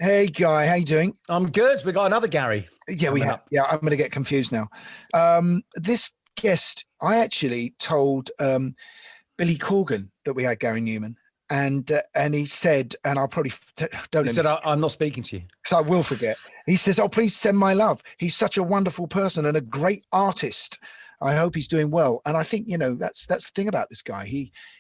Hey, Guy, how you doing? I'm good. We got another Gary. Yeah, we have. Yeah, I'm going to get confused now. This guest, I actually told Billy Corgan that we had Gary Numan, and he said, and I'll probably don't. He said, "I'm not speaking to you because I will forget." He says, "Oh, please send my love. He's such a wonderful person and a great artist. I hope he's doing well." And I think that's the thing about this guy.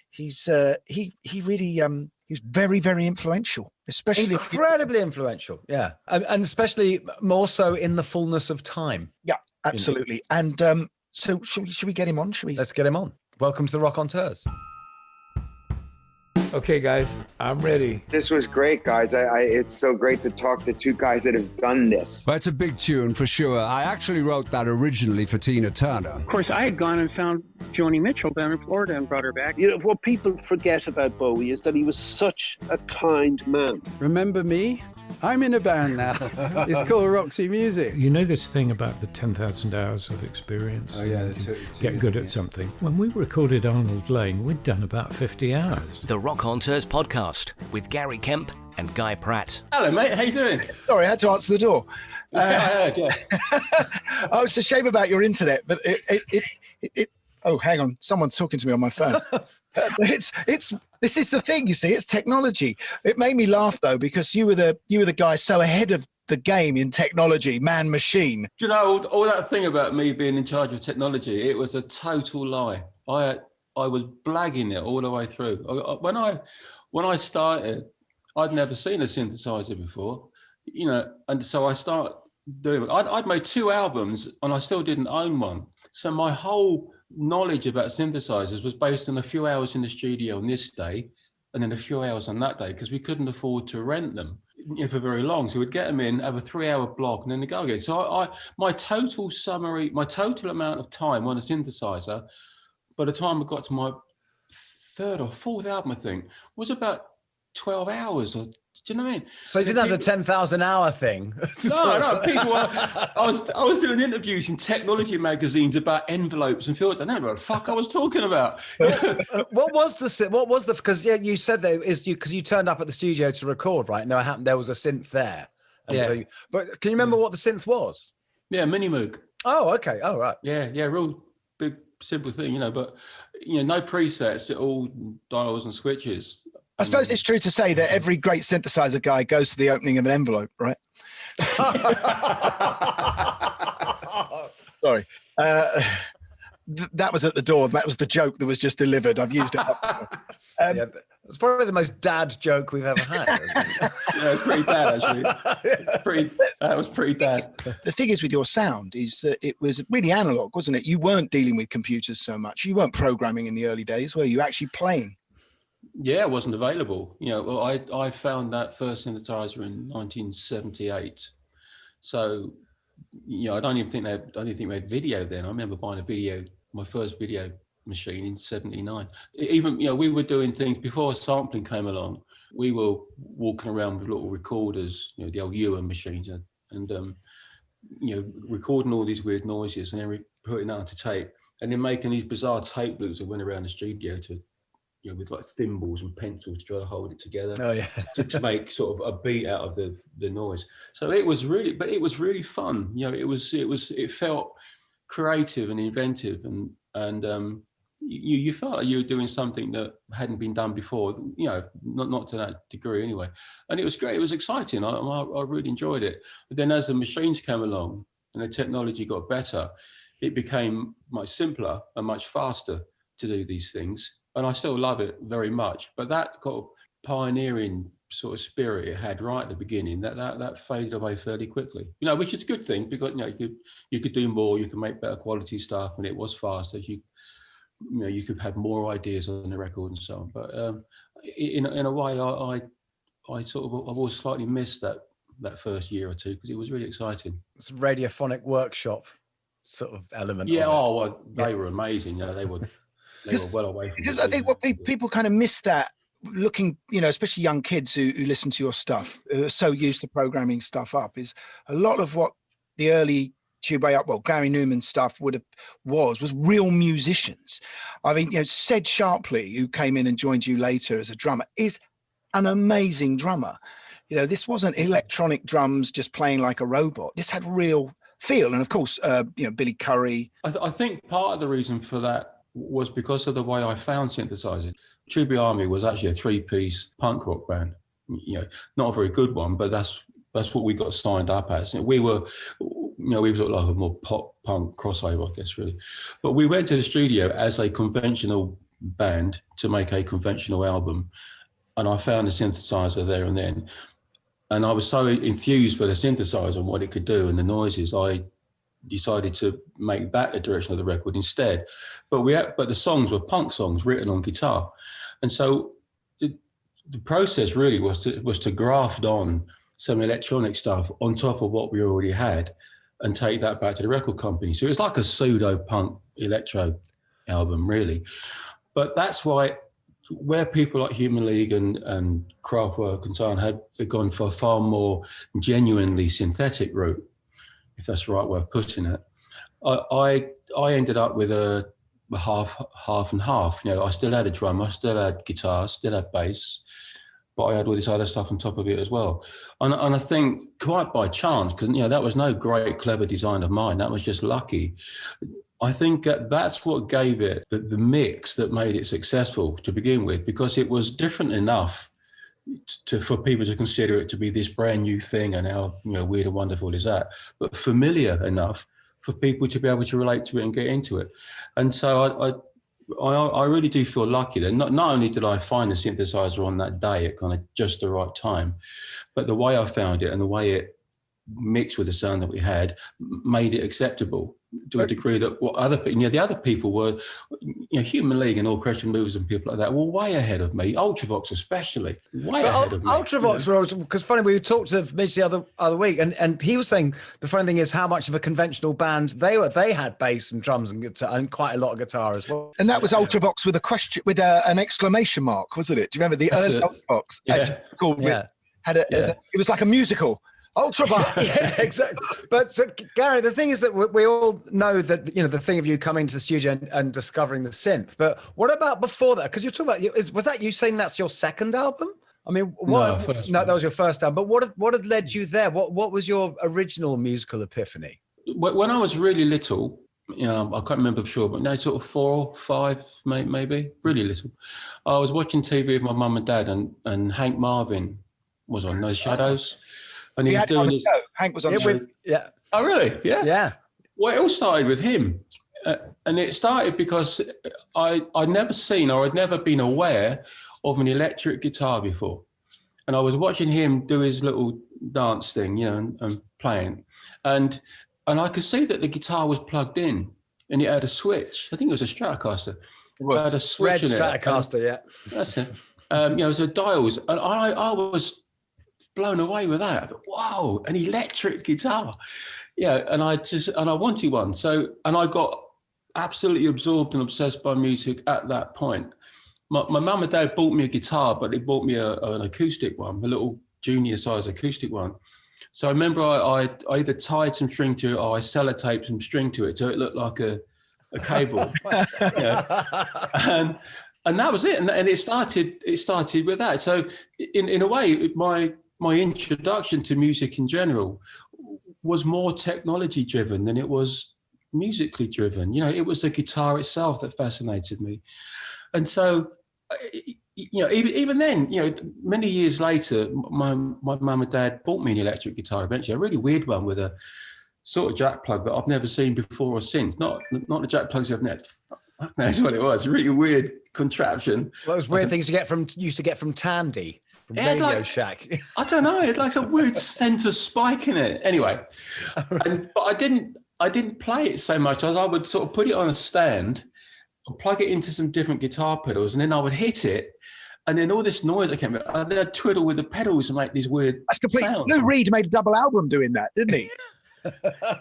He's really he's very, very influential, especially incredibly influential. Yeah, and especially more so in the fullness of time. Yeah, absolutely. And so should we get him on? Let's get him on. Welcome to the Rockonteurs. Okay, guys, I'm ready. This was great, guys. It's so great to talk to two guys that have done this. Well, it's a big tune for sure. I actually wrote that originally for Tina Turner. Of course, I had gone and found Joni Mitchell down in Florida and brought her back. What people forget about Bowie is that he was such a kind man. Remember me? I'm in a band now. It's called Roxy Music. You know this thing about the 10,000 hours of experience? Oh, yeah. Get good at something. When we recorded Arnold Lane, we'd done about 50 hours. The Rockonteurs podcast with Gary Kemp and Guy Pratt. Hello, mate. How you doing? Sorry, I had to answer the door. I heard, yeah. Oh, it's a shame about your internet, but it oh, hang on. Someone's talking to me on my phone. This is the thing, you see, it's technology. It made me laugh though, because you were the guy so ahead of the game in technology, man machine. Do you know all that thing about me being in charge of technology? It was a total lie. I was blagging it all the way through. When I started, I'd never seen a synthesizer before, and so I started doing it. I'd made 2 albums and I still didn't own one. So my whole knowledge about synthesizers was based on a few hours in the studio on this day and then a few hours on that day, because we couldn't afford to rent them for very long. So we'd get them in, have a 3-hour block, and then they go again. So my total amount of time on a synthesizer, by the time I got to my 3rd or 4th album, I think, was about 12 hours. Or do you know what I mean? So you didn't have the 10,000 hour thing? No. People I was doing interviews in technology magazines about envelopes and fields. I don't know what the fuck I was talking about. What was the? Because you said that is because you turned up at the studio to record, right? And there was a synth there. And yeah. But can you remember what the synth was? Yeah, Mini Moog. Oh, okay. Oh, right. Yeah, real big simple thing, but no presets, just all dials and switches. I suppose it's true to say that every great synthesizer guy goes to the opening of an envelope, right? Sorry. That was at the door. That was the joke that was just delivered. I've used it. It's probably the most dad joke we've ever had. Yeah, it's pretty bad, actually. That was pretty bad. The thing is with your sound is that it was really analog, wasn't it? You weren't dealing with computers so much. You weren't programming in the early days, were you? Actually playing? Yeah, it wasn't available. Well, I found that first synthesizer in 1978. So, I don't even think we had video then. I remember buying my first video machine in 79. Even, we were doing things before sampling came along. We were walking around with little recorders, the old Ewan machines, and recording all these weird noises and then putting that onto tape, and then making these bizarre tape loops that went around the studio to, with like thimbles and pencils to try to hold it together. Oh yeah, to make sort of a beat out of the noise. So it was really fun. It felt creative and inventive, and you felt like you were doing something that hadn't been done before. Not to that degree anyway. And it was great. It was exciting. I really enjoyed it. But then as the machines came along and the technology got better, it became much simpler and much faster to do these things. And I still love it very much, but that kind of pioneering sort of spirit it had right at the beginning, that faded away fairly quickly. Which is a good thing, because you could do more, you could make better quality stuff, and it was faster. You could have more ideas on the record and so on. But in a way, I've always slightly missed that first year or two, because it was really exciting. It's a radiophonic workshop sort of element. Yeah. They were amazing. They were. They were well away from because I think what people kind of miss that, looking, especially young kids who listen to your stuff, who are so used to programming stuff up, is a lot of what the early Tubeway up, Gary Numan stuff was real musicians. I mean, Sed Sharpley, who came in and joined you later as a drummer, is an amazing drummer. You know, this wasn't electronic drums just playing like a robot. This had real feel. And of course, you know, Billy Currie. I think part of the reason for that was because of the way I found synthesizers. Tubeway Army was actually a 3-piece punk rock band. You know, not a very good one, but that's what we got signed up as. We were, you know, we were like a more pop punk crossover, I guess, really. But we went to the studio as a conventional band to make a conventional album, and I found a synthesizer there and then. And I was so enthused by the synthesizer and what it could do and the noises, I decided to make that the direction of the record instead. But the songs were punk songs written on guitar, and so the process really was to graft on some electronic stuff on top of what we already had, and take that back to the record company. So it's like a pseudo punk electro album, really. But that's why, where people like Human League and Kraftwerk and so on had gone for a far more genuinely synthetic route, if that's the right way of putting it, I ended up with a half and half. You know, I still had a drum, I still had guitar, still had bass, but I had all this other stuff on top of it as well. And I think quite by chance, because, you know, that was no great, clever design of mine. That was just lucky. I think that's what gave it the mix that made it successful to begin with, because it was different enough for people to consider it to be this brand new thing, and how, you know, weird and wonderful is that, but familiar enough for people to be able to relate to it and get into it. And so I really do feel lucky that not only did I find the synthesizer on that day at kind of just the right time, but the way I found it and the way it mixed with the sound that we had made it acceptable to a degree that what other people, you know, the other people were, you know, Human League and All Christian Movers and people like that were way ahead of me. Ultravox especially, way ahead of me. Ultravox were always, because funny, we talked to Midge the other week, and he was saying the funny thing is how much of a conventional band they were. They had bass and drums and guitar and quite a lot of guitar as well. And that was Ultravox with a question, with an exclamation mark, wasn't it? Do you remember the early Ultravox? Yeah. It was like a musical. Ultravox. Yeah, exactly. But so, Gary, the thing is that we all know that, you know, the thing of you coming to the studio and discovering the synth. But what about before that? Because you're talking about, was that you saying that's your second album? I mean, no, that was your first album. But what had led you there? What was your original musical epiphany? When I was really little, you know, I can't remember for sure, but no, sort of 4, 5, maybe, really little. I was watching TV with my mum and dad, and Hank Marvin was on No Shadows. And he was doing his... Hank was on the show. Yeah. Oh, really? Yeah. Yeah. Well, it all started with him. And it started because I'd never seen, or I'd never been aware of an electric guitar before. And I was watching him do his little dance thing, you know, and playing. And I could see that the guitar was plugged in, and it had a switch. I think it was a Stratocaster. It had a switch in it. Red Stratocaster, yeah. That's it. You know, so dials. And I was blown away with that. I thought, wow, an electric guitar. Yeah, and I wanted one. So, and I got absolutely absorbed and obsessed by music at that point. My mum and dad bought me a guitar, but they bought me an acoustic one, a little junior size acoustic one. So I remember I either tied some string to it, or I sellotaped some string to it so it looked like a cable. Yeah. And that was it. And it started with that. So in a way, my introduction to music in general was more technology driven than it was musically driven. You know, it was the guitar itself that fascinated me. And so, you know, even then, you know, many years later, my mum and dad bought me an electric guitar eventually, a really weird one with a sort of jack plug that I've never seen before or since. Not the jack plugs I've never... That's what it was. A really weird contraption. Well, those weird things you used to get from Tandy. Radio Shack. I don't know. It had like a weird center spike in it. Anyway, but I didn't play it so much as I would sort of put it on a stand and plug it into some different guitar pedals, and then I would hit it, and then all this noise that came out, and then I'd twiddle with the pedals and make these weird sounds. Lou Reed made a double album doing that, didn't he?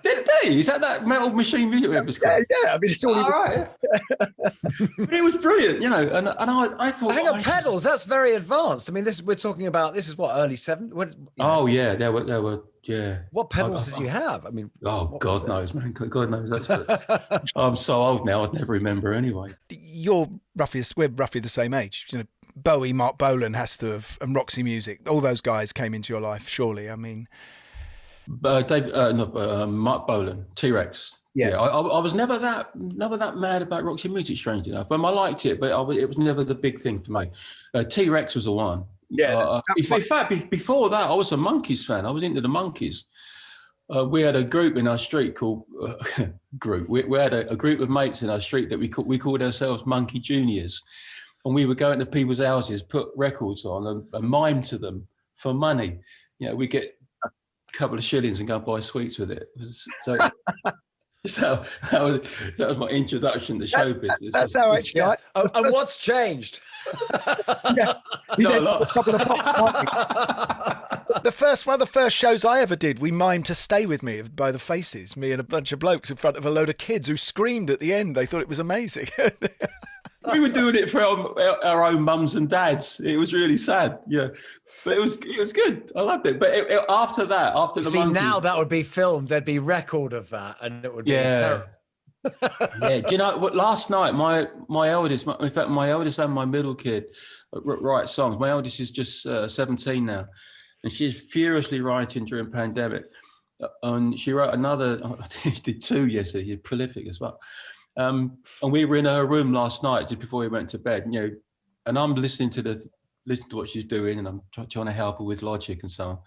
Did he? Is that Metal Machine video episode? Yeah. I mean, it's all right. But it was brilliant, you know. And I thought, hang on, pedals. That's very advanced. I mean, we're talking about. This is what, early 70s. Oh yeah, there were. Yeah. What pedals did you have? I mean, God knows, man. God knows. I'm so old now. I'd never remember anyway. We're roughly the same age. You know, Bowie, Mark Bolan has to have, and Roxy Music, all those guys came into your life, surely. I mean, Mark Bolan, T-Rex. Yeah, I was never that mad about Roxy Music, strangely enough. I liked it, but it was never the big thing for me. T-Rex was the one. Yeah. In fact, before that, I was a Monkees fan. I was into the Monkees. We had a group in our street called We had a group of mates in our street that we called ourselves Monkey Juniors, and we would go into people's houses, put records on, and mime to them for money. You know, we get a couple of shillings and go and buy sweets with it. So that was my introduction to show business. That's how actually. Yeah. And what's changed? One of the first shows I ever did, we mimed "To Stay With Me" by the Faces. Me and a bunch of blokes in front of a load of kids who screamed at the end. They thought it was amazing. We were doing it for our own mums and dads. It was really sad, yeah. But it was good. I loved it. But after the Monkees, now that would be filmed. There'd be record of that, and it would be terrible. Yeah. Do you know what? Last night, my eldest and my middle kid write songs. My eldest is just 17 now, and she's furiously writing during pandemic. And she wrote another. I think she did 2 yesterday. She's prolific as well. And we were in her room last night just before we went to bed. You know, and I'm listening to what she's doing, and I'm trying to help her with logic and so on.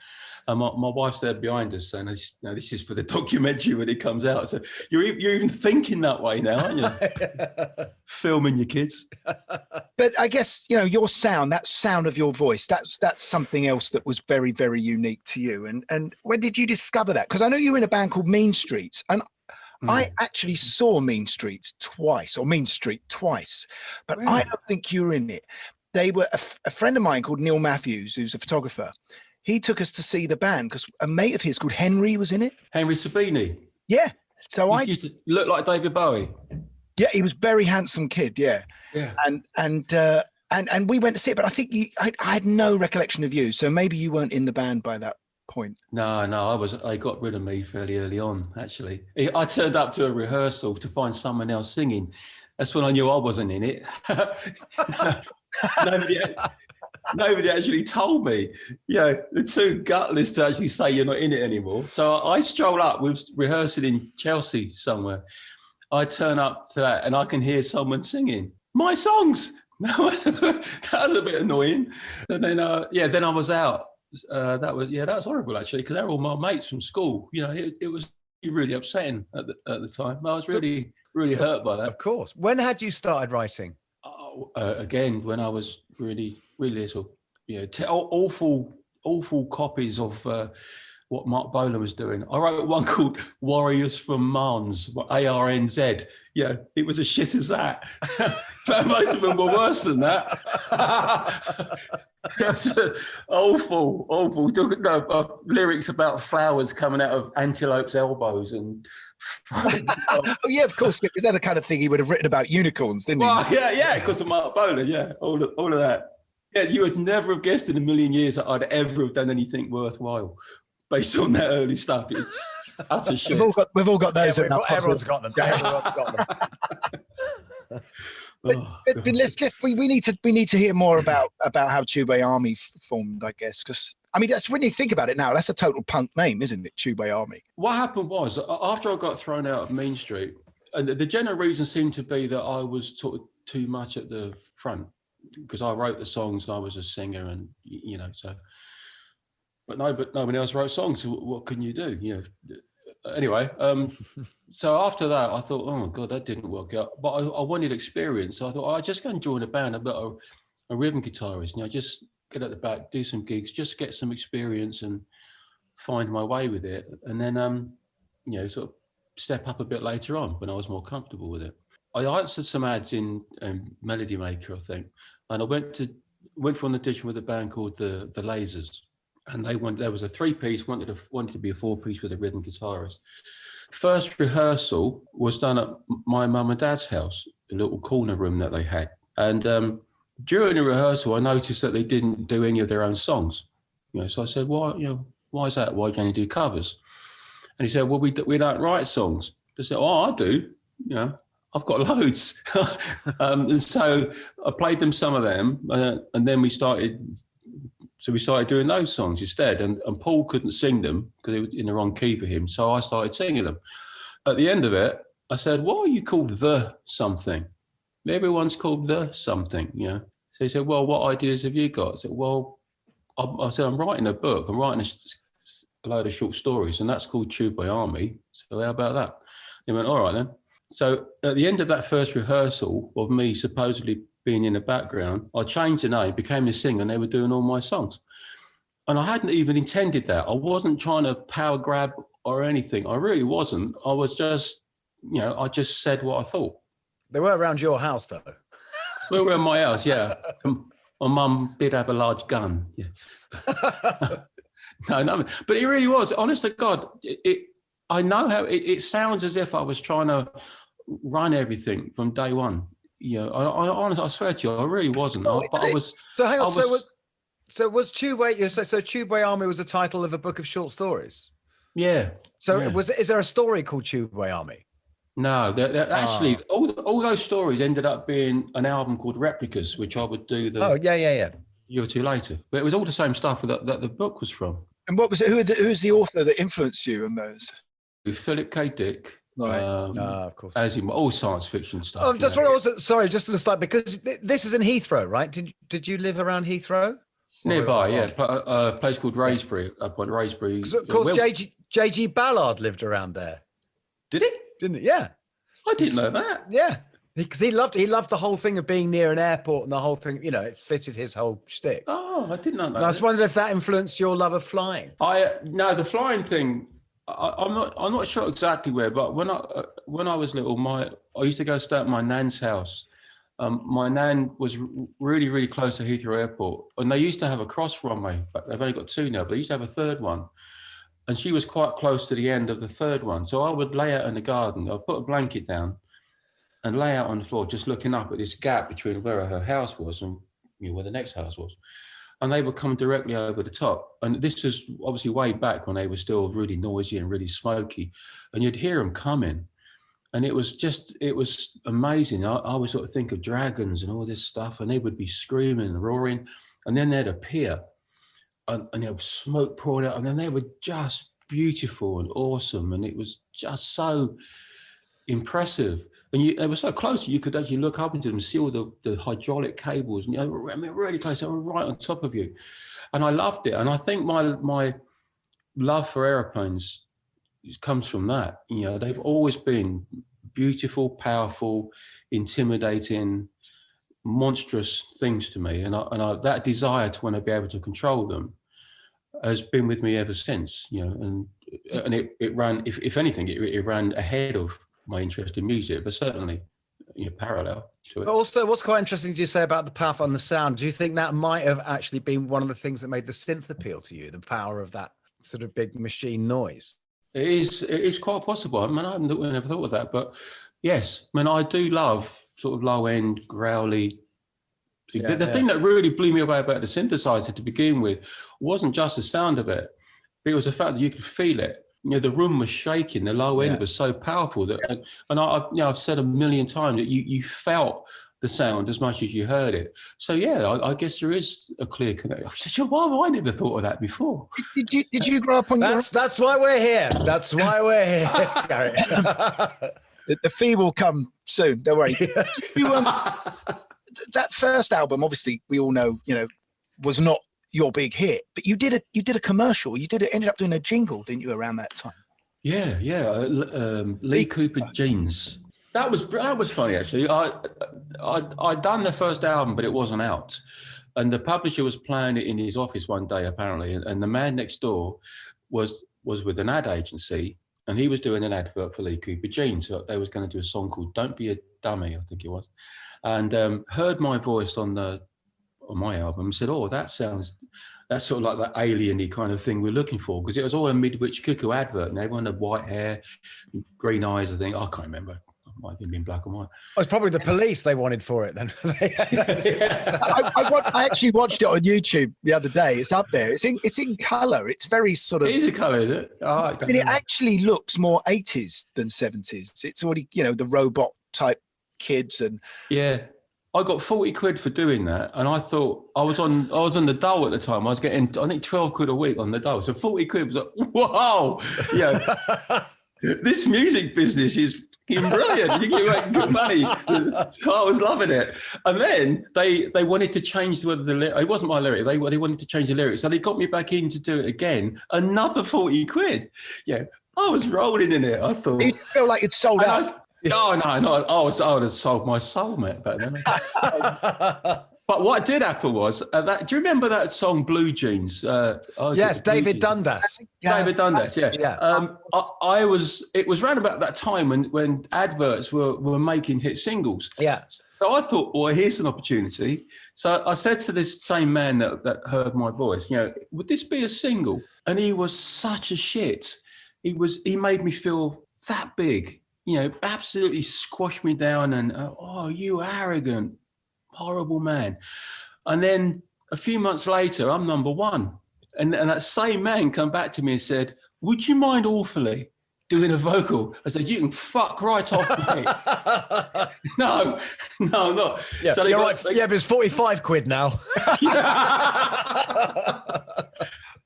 And my wife's there behind us saying, "No, this is for the documentary when it comes out." So you're even thinking that way now, aren't you? Filming your kids. But I guess, you know, your sound, that sound of your voice, that's something else that was very, very unique to you. And when did you discover that? Because I know you were in a band called Mean Streets, and I actually saw Mean Street twice, but really? I don't think you were in it. They were a friend of mine called Neil Matthews, who's a photographer. He took us to see the band because a mate of his called Henry was in it. Henry Sabini. Yeah. So he used to look like David Bowie. Yeah, he was a very handsome kid. Yeah. Yeah. And we went to see it, but I think I had no recollection of you. So maybe you weren't in the band by that point. No, I got rid of me fairly early on, actually. I turned up to a rehearsal to find someone else singing. That's when I knew I wasn't in it. Nobody actually told me. You know, they're too gutless to actually say you're not in it anymore. So I stroll up. We were rehearsing in Chelsea somewhere. I turn up to that and I can hear someone singing my songs. That was a bit annoying. And then, then I was out. That was horrible actually, because they were all my mates from school. You know, it was really upsetting at the time. I was really hurt by that. Of course. When had you started writing? Again, when I was really little. You know, awful copies of what Mark Bolan was doing. I wrote one called Warriors from Mars, ARNZ. Yeah, it was as shit as that. But most of them were worse than that. awful. Lyrics about flowers coming out of antelopes' elbows and. Oh yeah, of course, because they're the kind of thing he would have written about unicorns, didn't he? Well, yeah, because of Mark Bolan. Yeah, all of that. Yeah, you would never have guessed in a million years that I'd ever have done anything worthwhile based on that early stuff. It's utter shit. We've all got those. Everyone's got them. But we need to hear more about how Tubeway Army formed, I guess, because I mean that's when you think about it now, that's a total punk name, isn't it? Tubeway Army. What happened was after I got thrown out of Mean Street, and the general reason seemed to be that I was sort of too much at the front because I wrote the songs and I was a singer, and you know so. But nobody else wrote songs. So what can you do? You know. Anyway, so after that, I thought, oh my God, that didn't work out. But I wanted experience. So I thought, I'll just go and join a band. I'm not a rhythm guitarist. You know, just get at the back, do some gigs, just get some experience and find my way with it. And then, you know, sort of step up a bit later on when I was more comfortable with it. I answered some ads in Melody Maker, I think. And I went for an audition with a band called the Lasers. And there was a 3-piece, wanted to be a 4-piece with a rhythm guitarist. First rehearsal was done at my mum and dad's house, a little corner room that they had. And during the rehearsal, I noticed that they didn't do any of their own songs. You know, so I said, "Why? You know, why is that? Why do you only do covers?" And he said, "Well, we don't write songs." I said, "Oh, I do. You know, I've got loads. And so I played them some of them, and then we started doing those songs instead. And Paul couldn't sing them because it was in the wrong key for him. So I started singing them. At the end of it, I said, "Why are you called The Something? Everyone's called The Something, you know." So he said, "Well, what ideas have you got?" I said, "Well," I said, "I'm writing a book. I'm writing a load of short stories, and that's called Tubeway Army. So how about that?" He went, "All right then." So at the end of that first rehearsal of me supposedly being in the background, I changed the name, became the singer, and they were doing all my songs. And I hadn't even intended that. I wasn't trying to power grab or anything. I really wasn't. I was just, you know, I just said what I thought. They were around your house, though. We were in my house, yeah. My mum did have a large gun. Yeah. No, but it really was. Honest to God, I know how it sounds as if I was trying to run everything from day one. You know, I honestly, I swear to you, I really wasn't. But I was. So hang on. So was Tubeway? So Tubeway Army was the title of a book of short stories. Yeah. So yeah. is there a story called Tubeway Army? No, actually, all those stories ended up being an album called Replicas, which I would do the year or two later. But it was all the same stuff that the book was from. And what was it? Who's the author that influenced you on those? Philip K. Dick. Right. Of course. As in all science fiction stuff. Oh, just what I was sorry, just to the start, because this is in Heathrow, right? Did you live around Heathrow? Nearby, yeah. A place called Raisbury, up on Raisbury. Of course, J.G. Ballard lived around there. Did he? Didn't he? Yeah. I didn't know that. Yeah. Because he loved the whole thing of being near an airport and the whole thing, you know, it fitted his whole shtick. Oh, I didn't know that. And I was wondering if that influenced your love of flying. No, the flying thing, I'm not sure exactly where, but when I was little, I used to go stay at my nan's house. My nan was really, really close to Heathrow Airport, and they used to have a cross runway, but they've only got two now, but they used to have a third one. And she was quite close to the end of the third one. So I would lay out in the garden, I'd put a blanket down and lay out on the floor, just looking up at this gap between where her house was and where the next house was. And they would come directly over the top. And this was obviously way back when they were still really noisy and really smoky. And you'd hear them coming. And it was amazing. I would sort of think of dragons and all this stuff, and they would be screaming and roaring, and then they'd appear. And there was smoke pouring out, and then they were just beautiful and awesome, and it was just so impressive. And they were so close, you could actually look up into them and see all the hydraulic cables, and I mean, really close, they were right on top of you. And I loved it. And I think my love for airplanes comes from that. You know, they've always been beautiful, powerful, intimidating, monstrous things to me. And I that desire to want to be able to control them has been with me ever since, you know, and it ran, if anything, it ran ahead of my interest in music, but certainly, you know, parallel to it. But also, what's quite interesting to say about the power and the sound, do you think that might have actually been one of the things that made the synth appeal to you, the power of that sort of big machine noise? It is quite possible. I mean, I never thought of that, but yes, I mean, I do love sort of low end, growly. The thing that really blew me away about the synthesizer to begin with wasn't just the sound of it, but it was the fact that you could feel it. You know, the room was shaking. The low end was so powerful that, and I've said a million times that you felt the sound as much as you heard it. So I guess there is a clear connection. Why have I never thought of that before? Did you grow up on That's why we're here. That's why we're here, Gary. The fee will come soon. Don't worry. That first album, obviously, we all know, you know, was not your big hit, but you did a commercial. Ended up doing a jingle, didn't you, around that time? Yeah. Lee Cooper jeans. That was funny, actually. I'd done the first album, but it wasn't out, and the publisher was playing it in his office one day, apparently, and the man next door was with an ad agency, and he was doing an advert for Lee Cooper jeans. So they was going to do a song called "Don't Be a Dummy," I think it was, and heard my voice on my album and said, "Oh, that's sort of like that alien-y kind of thing we're looking for," because it was all a Midwich Cuckoo advert, and everyone had white hair, green eyes. I think I can't remember. It might have been black and white. Oh, it's probably the police they wanted for it then. I actually watched it on YouTube the other day. It's up there. It's in colour. It's very sort of. It is in colour, is it? Oh, it actually looks more 80s than 70s. It's already, you know, the robot type kids and yeah. I got 40 quid for doing that, and I thought I was on the dole at the time. I was getting, I think, 12 quid a week on the dole. So 40 quid was like, whoa, this music business is fucking brilliant. You can make good money. So I was loving it. And then they wanted to change the lyric. It wasn't my lyric. They wanted to change the lyrics, so they got me back in to do it again. Another 40 quid. Yeah, I was rolling in it. I thought. You feel like you'd sold out. No. I would have sold my soul, mate, back then. But what did happen was, do you remember that song Blue Jeans? Yes, David Dundas. David Dundas, yeah. It was around about that time when adverts were making hit singles. Yeah. So I thought, well, here's an opportunity. So I said to this same man that heard my voice, would this be a single? And he was such a shit. He made me feel that big. Absolutely squashed me down and, you arrogant, horrible man. And then a few months later, I'm number one. And that same man come back to me and said, would you mind awfully doing a vocal? I said, you can fuck right off, mate. No, not. Yeah, so but it's 45 quid now.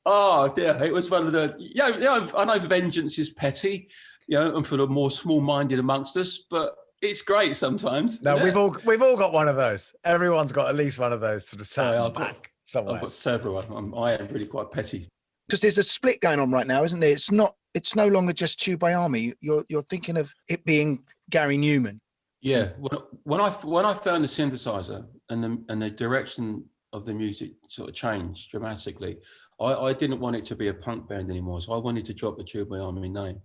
Oh, dear. It was one of the, I know vengeance is petty, and for the more small-minded amongst us, but it's great sometimes. No, we've all got one of those. Everyone's got at least one of those sort of sat back somewhere. I've got several. I am really quite petty. Because there's a split going on right now, isn't there? It's no longer just Tubeway Army. You're thinking of it being Gary Numan. Yeah. When I found the synthesizer and the direction of the music sort of changed dramatically, I didn't want it to be a punk band anymore. So I wanted to drop the Tubeway Army name.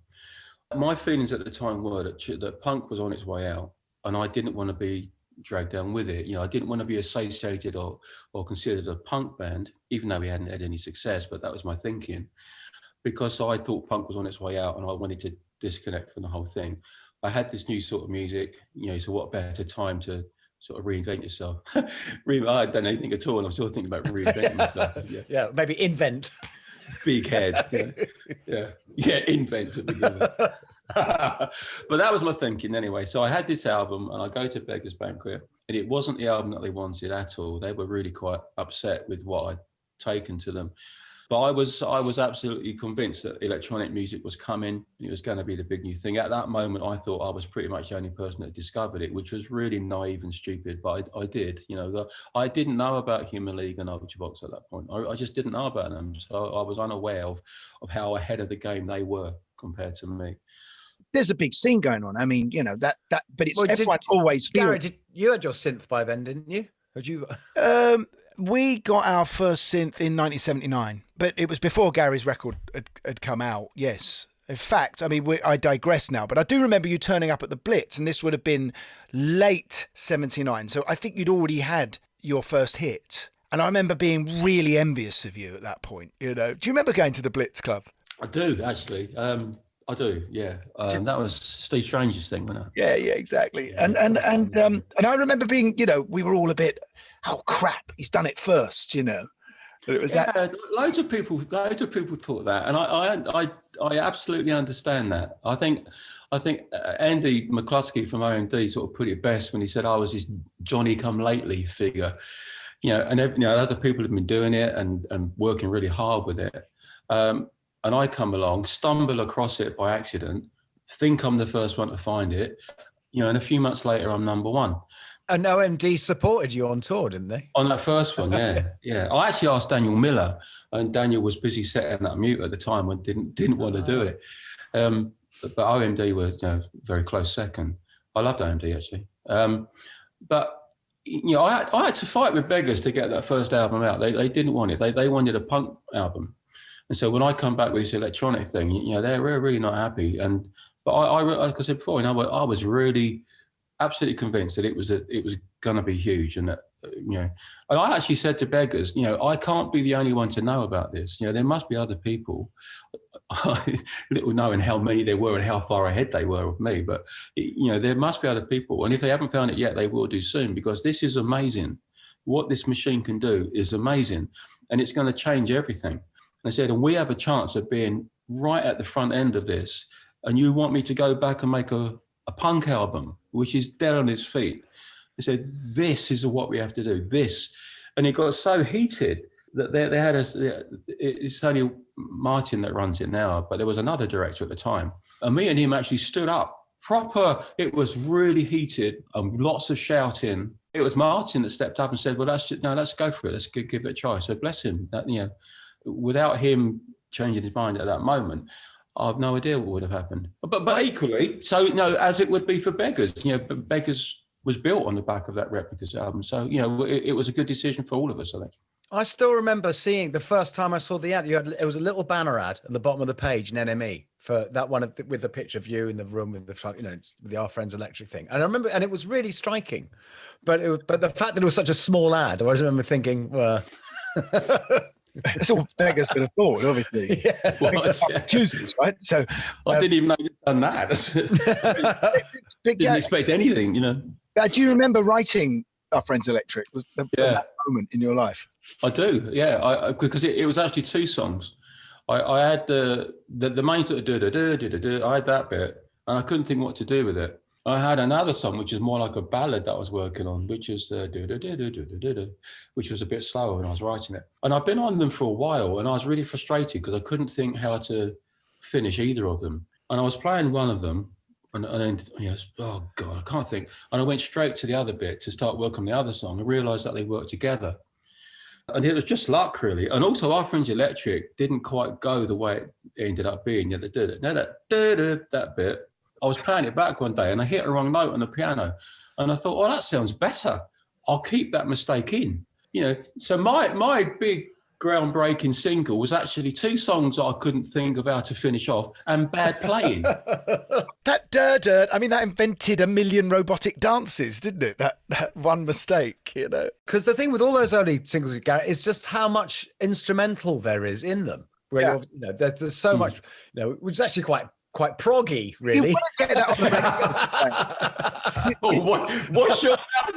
My feelings at the time were that punk was on its way out, and I didn't want to be dragged down with it. I didn't want to be associated or considered a punk band, even though we hadn't had any success, but that was my thinking, because I thought punk was on its way out and I wanted to disconnect from the whole thing. I had this new sort of music, so what better time to sort of reinvent yourself? I hadn't done anything at all, and I'm still thinking about reinventing myself. Yeah, maybe invent. Big head, invent to begin with. But that was my thinking anyway. So I had this album, and I go to Beggars Banquet, and it wasn't the album that they wanted at all. They were really quite upset with what I'd taken to them. But I was absolutely convinced that electronic music was coming. It was going to be the big new thing. At that moment, I thought I was pretty much the only person that discovered it, which was really naive and stupid. But I did. I didn't know about Human League and Ultravox at that point. I just didn't know about them. So I was unaware of how ahead of the game they were compared to me. There's a big scene going on. I mean, but it's everyone always feels. Gary, you had your synth by then, didn't you? Had you? We got our first synth in 1979, but it was before Gary's record had come out. Yes. In fact, I mean, I digress now, but I do remember you turning up at the Blitz, and this would have been late 79. So I think you'd already had your first hit. And I remember being really envious of you at that point. Do you remember going to the Blitz Club? I do, actually. I do, yeah. That was Steve Strange's thing, wasn't it? Yeah, exactly. And I remember being, we were all a bit, oh crap, he's done it first, But it was that. Loads of people thought that, and I absolutely understand that. I think Andy McCluskey from OMD sort of put it best when he said I was this Johnny come lately figure, and other people have been doing it and working really hard with it. And I come along, stumble across it by accident, think I'm the first one to find it, and a few months later, I'm number one. And OMD supported you on tour, didn't they? On that first one, yeah. I actually asked Daniel Miller, and Daniel was busy setting that mute at the time and didn't want to do it. But OMD were very close second. I loved OMD, actually. But I had to fight with Beggars to get that first album out. They didn't want it. They wanted a punk album. And so when I come back with this electronic thing, they're really not happy. But I like I said before, I was really absolutely convinced that it was going to be huge, and that and I actually said to Beggars, I can't be the only one to know about this. There must be other people. Little knowing how many there were and how far ahead they were of me, but there must be other people, and if they haven't found it yet, they will do soon, because this is amazing. What this machine can do is amazing, and it's going to change everything. I said, and we have a chance of being right at the front end of this, and you want me to go back and make a a punk album, which is dead on its feet. He said, this is what we have to do, this. And it got so heated that they had it's only Martin that runs it now, but there was another director at the time. And me and him actually stood up proper. It was really heated and lots of shouting. It was Martin that stepped up and said, well, let's go for it. Let's give it a try. So bless him, without him changing his mind at that moment, I have no idea what would have happened. But equally, so, as it would be for Beggars, Beggars was built on the back of that Replicas album. So, it was a good decision for all of us, I think. I still remember seeing the first time I saw the ad. It was a little banner ad at the bottom of the page in NME for that one with the picture of you in the room with the Our Friends Electric thing. And I remember, and it was really striking. But the fact that it was such a small ad, I always remember thinking, well, that's all Beggars could have thought, obviously. Yeah. Chooses, right? So I didn't even know you'd done that. Didn't expect anything, Do you remember writing Our Friends Electric? Was that moment in your life? I do, yeah. Because it was actually two songs. I had the main sort of do. I had that bit, and I couldn't think what to do with it. I had another song which is more like a ballad that I was working on, which is which was a bit slower when I was writing it. And I've been on them for a while, and I was really frustrated because I couldn't think how to finish either of them. And I was playing one of them, and then oh God, I can't think. And I went straight to the other bit to start working on the other song and realised that they worked together. And it was just luck, really. And also, Our Friends Electric didn't quite go the way it ended up being. That bit. I was playing it back one day and I hit a wrong note on the piano. And I thought, oh, that sounds better. I'll keep that mistake in. So my big groundbreaking single was actually two songs I couldn't think of how to finish off and bad playing. That that invented a million robotic dances, didn't it? That one mistake, Because the thing with all those early singles, Gary, is just how much instrumental there is in them. Where there's so much, which is actually quite proggy, really. You want to get that on the What's your mouth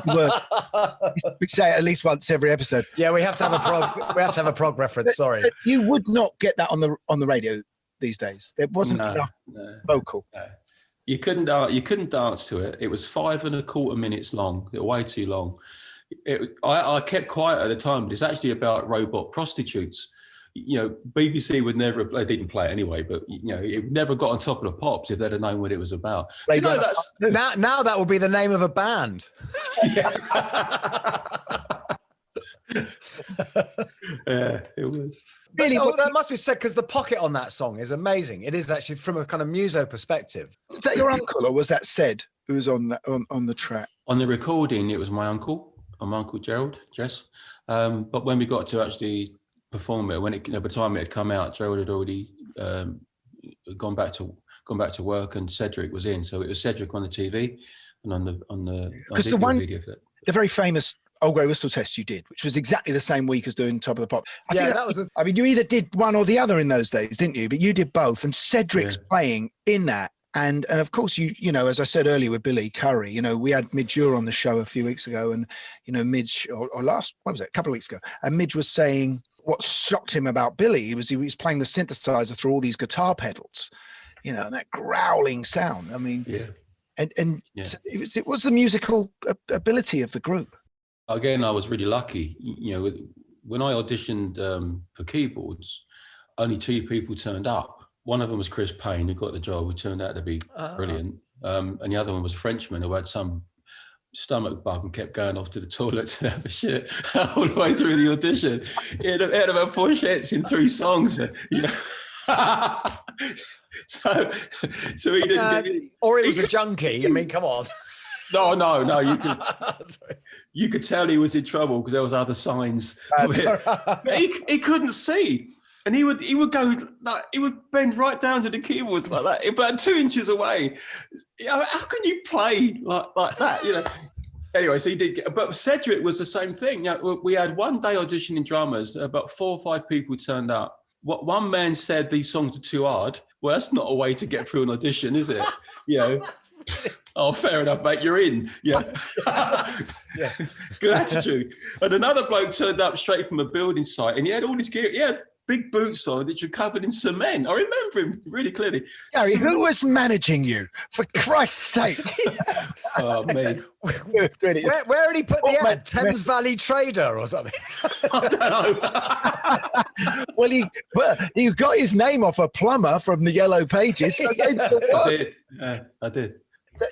now? We say it at least once every episode. Yeah, we have to have a prog. We have to have a prog reference. Sorry, but you would not get that on the radio these days. There wasn't enough vocal. No. You couldn't dance to it. It was 5.25 minutes long. Way too long. I kept quiet at the time, but it's actually about robot prostitutes. BBC would never, they didn't play it anyway, but it never got on top of the pops if they'd have known what it was about. Now that would be the name of a band. Yeah, it would. Really, that must be said because the pocket on that song is amazing. It is actually from a kind of muso perspective. Was that your uncle, or was that Sed who was on the track? On the recording, it was my uncle, Gerald, Jess. But when we got to actually perform it, when by the time it had come out, Gerald had already gone back to work, and Cedric was in. So it was Cedric on the TV and on the video for it. The very famous Old Grey Whistle test you did, which was exactly the same week as doing Top of the Pop. I think that was. You either did one or the other in those days, didn't you? But you did both, and Cedric's playing in that. And of course, as I said earlier with Billy Curry, we had Midge Ure on the show a few weeks ago, and Midge, or a couple of weeks ago, and Midge was saying what shocked him about Billy. He was playing the synthesizer through all these guitar pedals, and that growling sound. I mean, so it was the musical ability of the group. Again, I was really lucky. When I auditioned for keyboards, only 2 people turned up. One of them was Chris Payne, who got the job, who turned out to be brilliant. And the other one was a Frenchman who had some stomach bug and kept going off to the toilet to have a shit all the way through the audition. He had about 4 shits in 3 songs. So he didn't. Or he was a junkie. I mean, come on. No. You could tell he was in trouble because there was other signs of it. But he couldn't see. And he would go, he would bend right down to the keyboards like that, about 2 inches away. How can you play like that? Anyway, so he did. But Cedric was the same thing. We had one day auditioning drummers. About 4 or 5 people turned up. What one man said, these songs are too hard. Well, that's not a way to get through an audition, is it? Oh, fair enough, mate. You're in. Yeah. Good attitude. And another bloke turned up straight from a building site, and he had all his gear. He had big boots on that you're covered in cement. I remember him really clearly. Gary, who was managing you? For Christ's sake. Oh, me. Where did he put the ad? Thames Valley Trader or something? I don't know. Well, you got his name off a plumber from the Yellow Pages. So I did.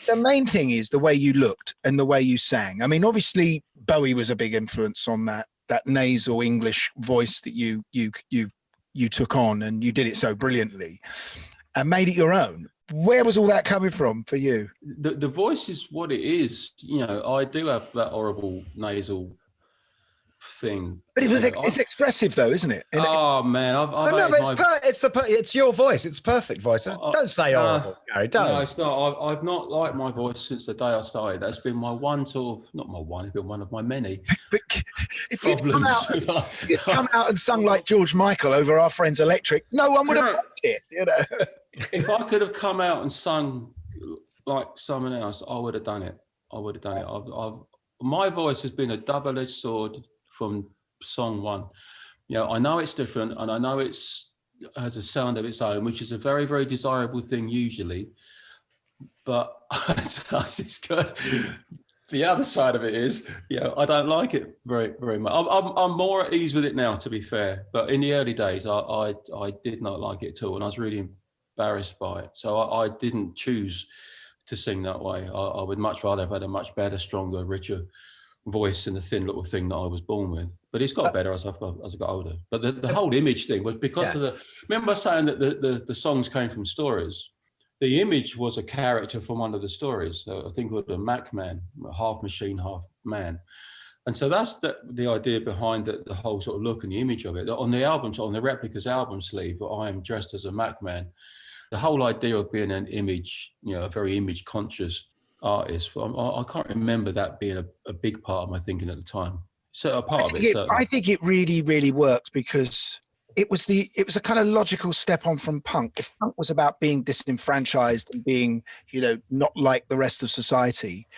The main thing is the way you looked and the way you sang. I mean, obviously, Bowie was a big influence on that nasal English voice that you took on, and you did it so brilliantly and made it your own. Where was all that coming from for you? The voice is what it is. You know, I do have that horrible nasal thing, but it's expressive though, isn't it? Oh man, it's your voice. It's perfect voice. Don't say horrible, Gary. Don't. No, it's not. I've not liked my voice since the day I started. That's been my one sort of, not my one, it's been one of my many if problems. You'd come out and sung like George Michael over Our Friends Electric, no one would have watched it, you know. If I could have come out and sung like someone else, I would have done it. My voice has been a double-edged sword from song one. You know, I know it's different, and I know it has a sound of its own, which is a very, very desirable thing usually. But the other side of it is, I don't like it very, very much. I'm more at ease with it now, to be fair. But in the early days, I did not like it at all, and I was really embarrassed by it. So I didn't choose to sing that way. I would much rather have had a much better, stronger, richer voice and the thin little thing that I was born with. But it's got better as I got older. But the whole image thing was because of remember saying that the songs came from stories. The image was a character from one of the stories. I think it was a Mac man, half machine, half man. And so that's the idea behind the whole sort of look and the image of it. On the albums, on the Replicas album sleeve, I am dressed as a Mac man. The whole idea of being an image, a very image conscious artist, I can't remember that being a big part of my thinking at the time. So a part of it. I think it really, really worked because it was a kind of logical step on from punk. If punk was about being disenfranchised and being, not like the rest of society,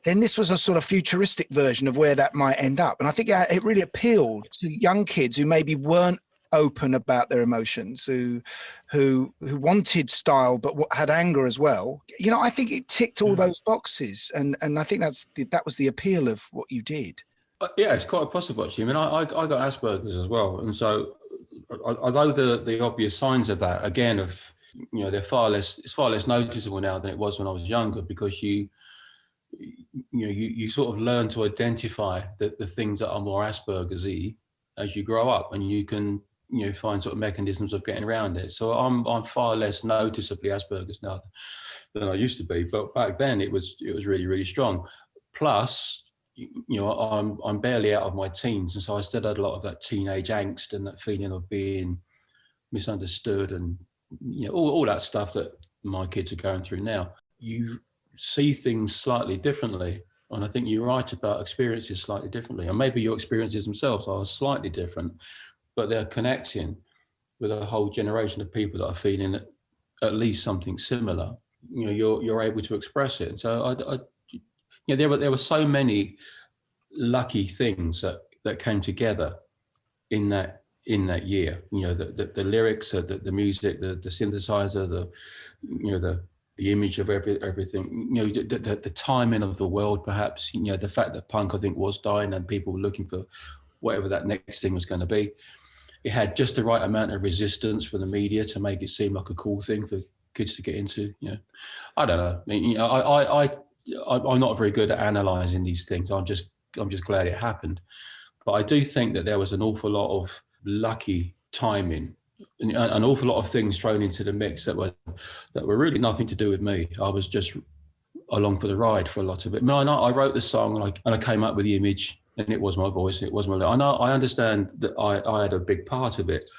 then this was a sort of futuristic version of where that might end up. And I think it really appealed to young kids who maybe weren't open about their emotions, who wanted style but had anger as well. I think it ticked all those boxes, and I think that was the appeal of what you did. Yeah, it's quite possible actually. I mean, I got Asperger's as well, and so although the obvious signs of that, again, they're it's far less noticeable now than it was when I was younger, because you sort of learn to identify the things that are more Asperger's-y as you grow up, and you can find sort of mechanisms of getting around it. So I'm far less noticeably Asperger's now than I used to be, but back then it was really, really strong. Plus, I'm barely out of my teens, and so I still had a lot of that teenage angst and that feeling of being misunderstood, and all that stuff that my kids are going through now. You see things slightly differently, and I think you're right about experiences slightly differently, and maybe your experiences themselves are slightly different, but they're connecting with a whole generation of people that are feeling at least something similar. You're able to express it. So there were so many lucky things that came together in that year. The lyrics, the music, the synthesizer, the image of everything. The timing of the world, perhaps. The fact that punk, I think, was dying and people were looking for whatever that next thing was going to be. It had just the right amount of resistance from the media to make it seem like a cool thing for kids to get into. I don't know. I mean, I'm not very good at analysing these things. I'm just glad it happened. But I do think that there was an awful lot of lucky timing, an awful lot of things thrown into the mix that were really nothing to do with me. I was just along for the ride for a lot of it. I wrote the song and I came up with the image. And it was my voice. It was my. I understand that I had a big part of it,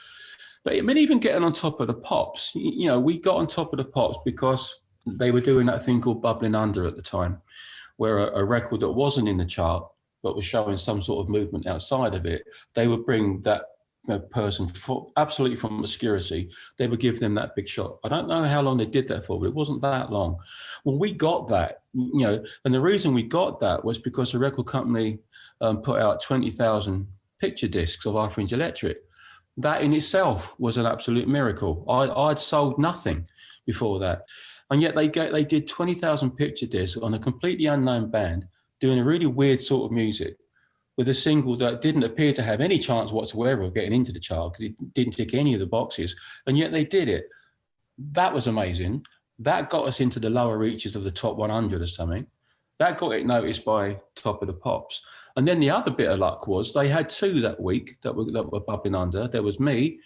but I mean, even getting on top of the pops. We got on top of the pops because they were doing that thing called bubbling under at the time, where a record that wasn't in the chart but was showing some sort of movement outside of it, they would bring that person absolutely from obscurity. They would give them that big shot. I don't know how long they did that for, but it wasn't that long. Well, we got that, and the reason we got that was because the record company put out 20,000 picture discs of Our Friends Electric. That in itself was an absolute miracle. I'd sold nothing before that. And yet they did 20,000 picture discs on a completely unknown band doing a really weird sort of music with a single that didn't appear to have any chance whatsoever of getting into the chart because it didn't tick any of the boxes. And yet they did it. That was amazing. That got us into the lower reaches of the top 100 or something. That got it noticed by Top of the Pops. And then the other bit of luck was they had two that week that were bubbling under. There was me,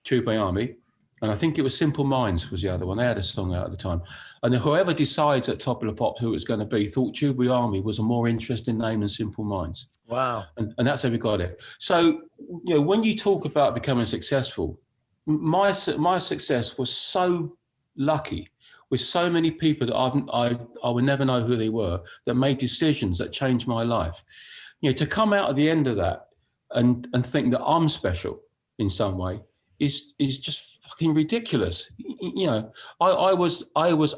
Tubeway, and I think it was Simple Minds was the other one. They had a song out at the time. And whoever decides at Top of the Pops who it was going to be thought Tubeway was a more interesting name than Simple Minds. Wow. And that's how we got it. So, when you talk about becoming successful, my success was so lucky with so many people that I would never know who they were, that made decisions that changed my life. To come out at the end of that and think that I'm special in some way is just fucking ridiculous. I was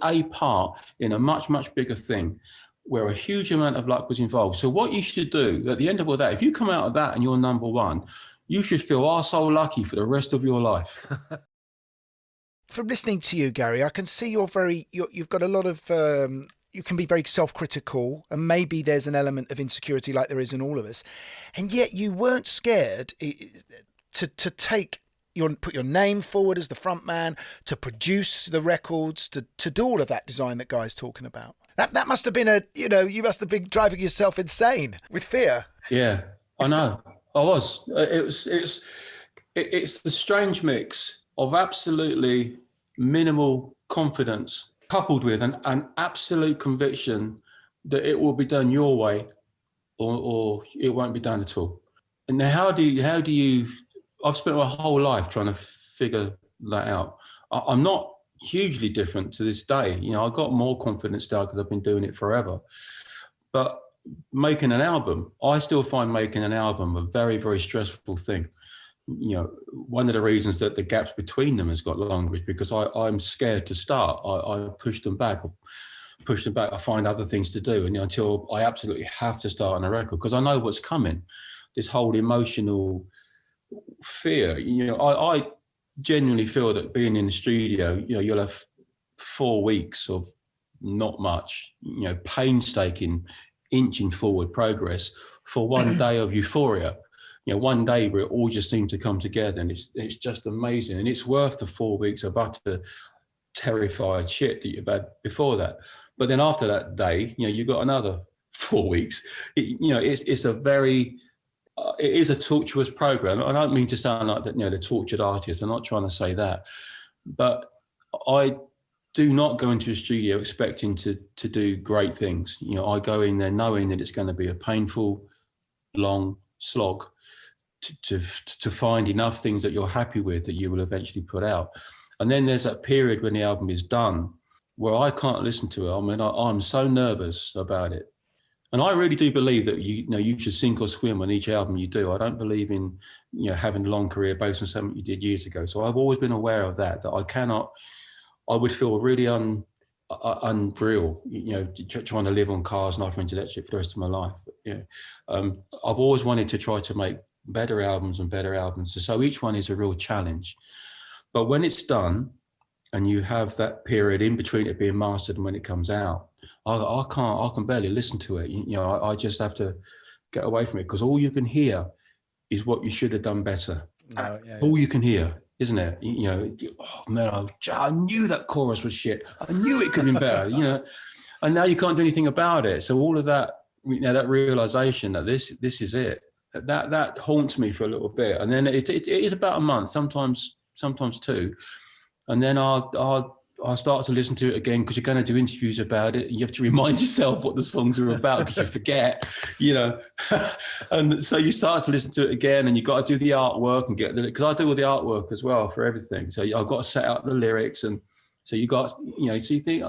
a part in a much, much bigger thing where a huge amount of luck was involved. So what you should do at the end of all that, if you come out of that and you're number one, you should feel so lucky for the rest of your life. From listening to you, Gary, I can see you've got a lot of, you can be very self-critical, and maybe there's an element of insecurity like there is in all of us. And yet you weren't scared to put your name forward as the front man, to produce the records, to do all of that design that Guy's talking about. That must have been you must have been driving yourself insane with fear. Yeah, I know. I was. It's the strange mix of absolutely minimal confidence coupled with an absolute conviction that it will be done your way or it won't be done at all. And now how do you I've spent my whole life trying to figure that out. I'm not hugely different to this day. I got more confidence now because I've been doing it forever. But making an album, I still find making an album a very, very stressful thing. One of the reasons that the gaps between them has got longer is because I'm scared to start. I push them back. I find other things to do, and until I absolutely have to start on a record because I know what's coming. This whole emotional fear. I genuinely feel that being in the studio, you'll have 4 weeks of not much, painstaking, inching forward progress for one day of euphoria. One day where it all just seemed to come together, and it's just amazing, and it's worth the 4 weeks of utter terrified shit that you've had before that. But then after that day, you've got another 4 weeks. It's a very it is a tortuous program. I don't mean to sound like that, the tortured artist. I'm not trying to say that, but I do not go into a studio expecting to do great things. I go in there knowing that it's going to be a painful, long slog to find enough things that you're happy with that you will eventually put out. And then there's that period when the album is done where I can't listen to it. I mean, I'm so nervous about it. And I really do believe that you should sink or swim on each album you do. I don't believe in having a long career based on something you did years ago. So I've always been aware of that I would feel really unreal, trying to live on cars and off-range electric for the rest of my life. I've always wanted to try to make better albums and better albums. So each one is a real challenge. But when it's done and you have that period in between it being mastered and when it comes out, I can barely listen to it. I just have to get away from it because all you can hear is what you should have done better. All you can hear, isn't it? Oh man, I knew that chorus was shit. I knew it could have been better, and now you can't do anything about it. So all of that, that realization that this is it, that haunts me for a little bit. And then it is about a month, sometimes 2. And then I'll start to listen to it again because you're going to do interviews about it. And you have to remind yourself what the songs are about because you forget, And so you start to listen to it again, and you've got to do the artwork and because I do all the artwork as well for everything. So I've got to set out the lyrics, and so you got, so you think,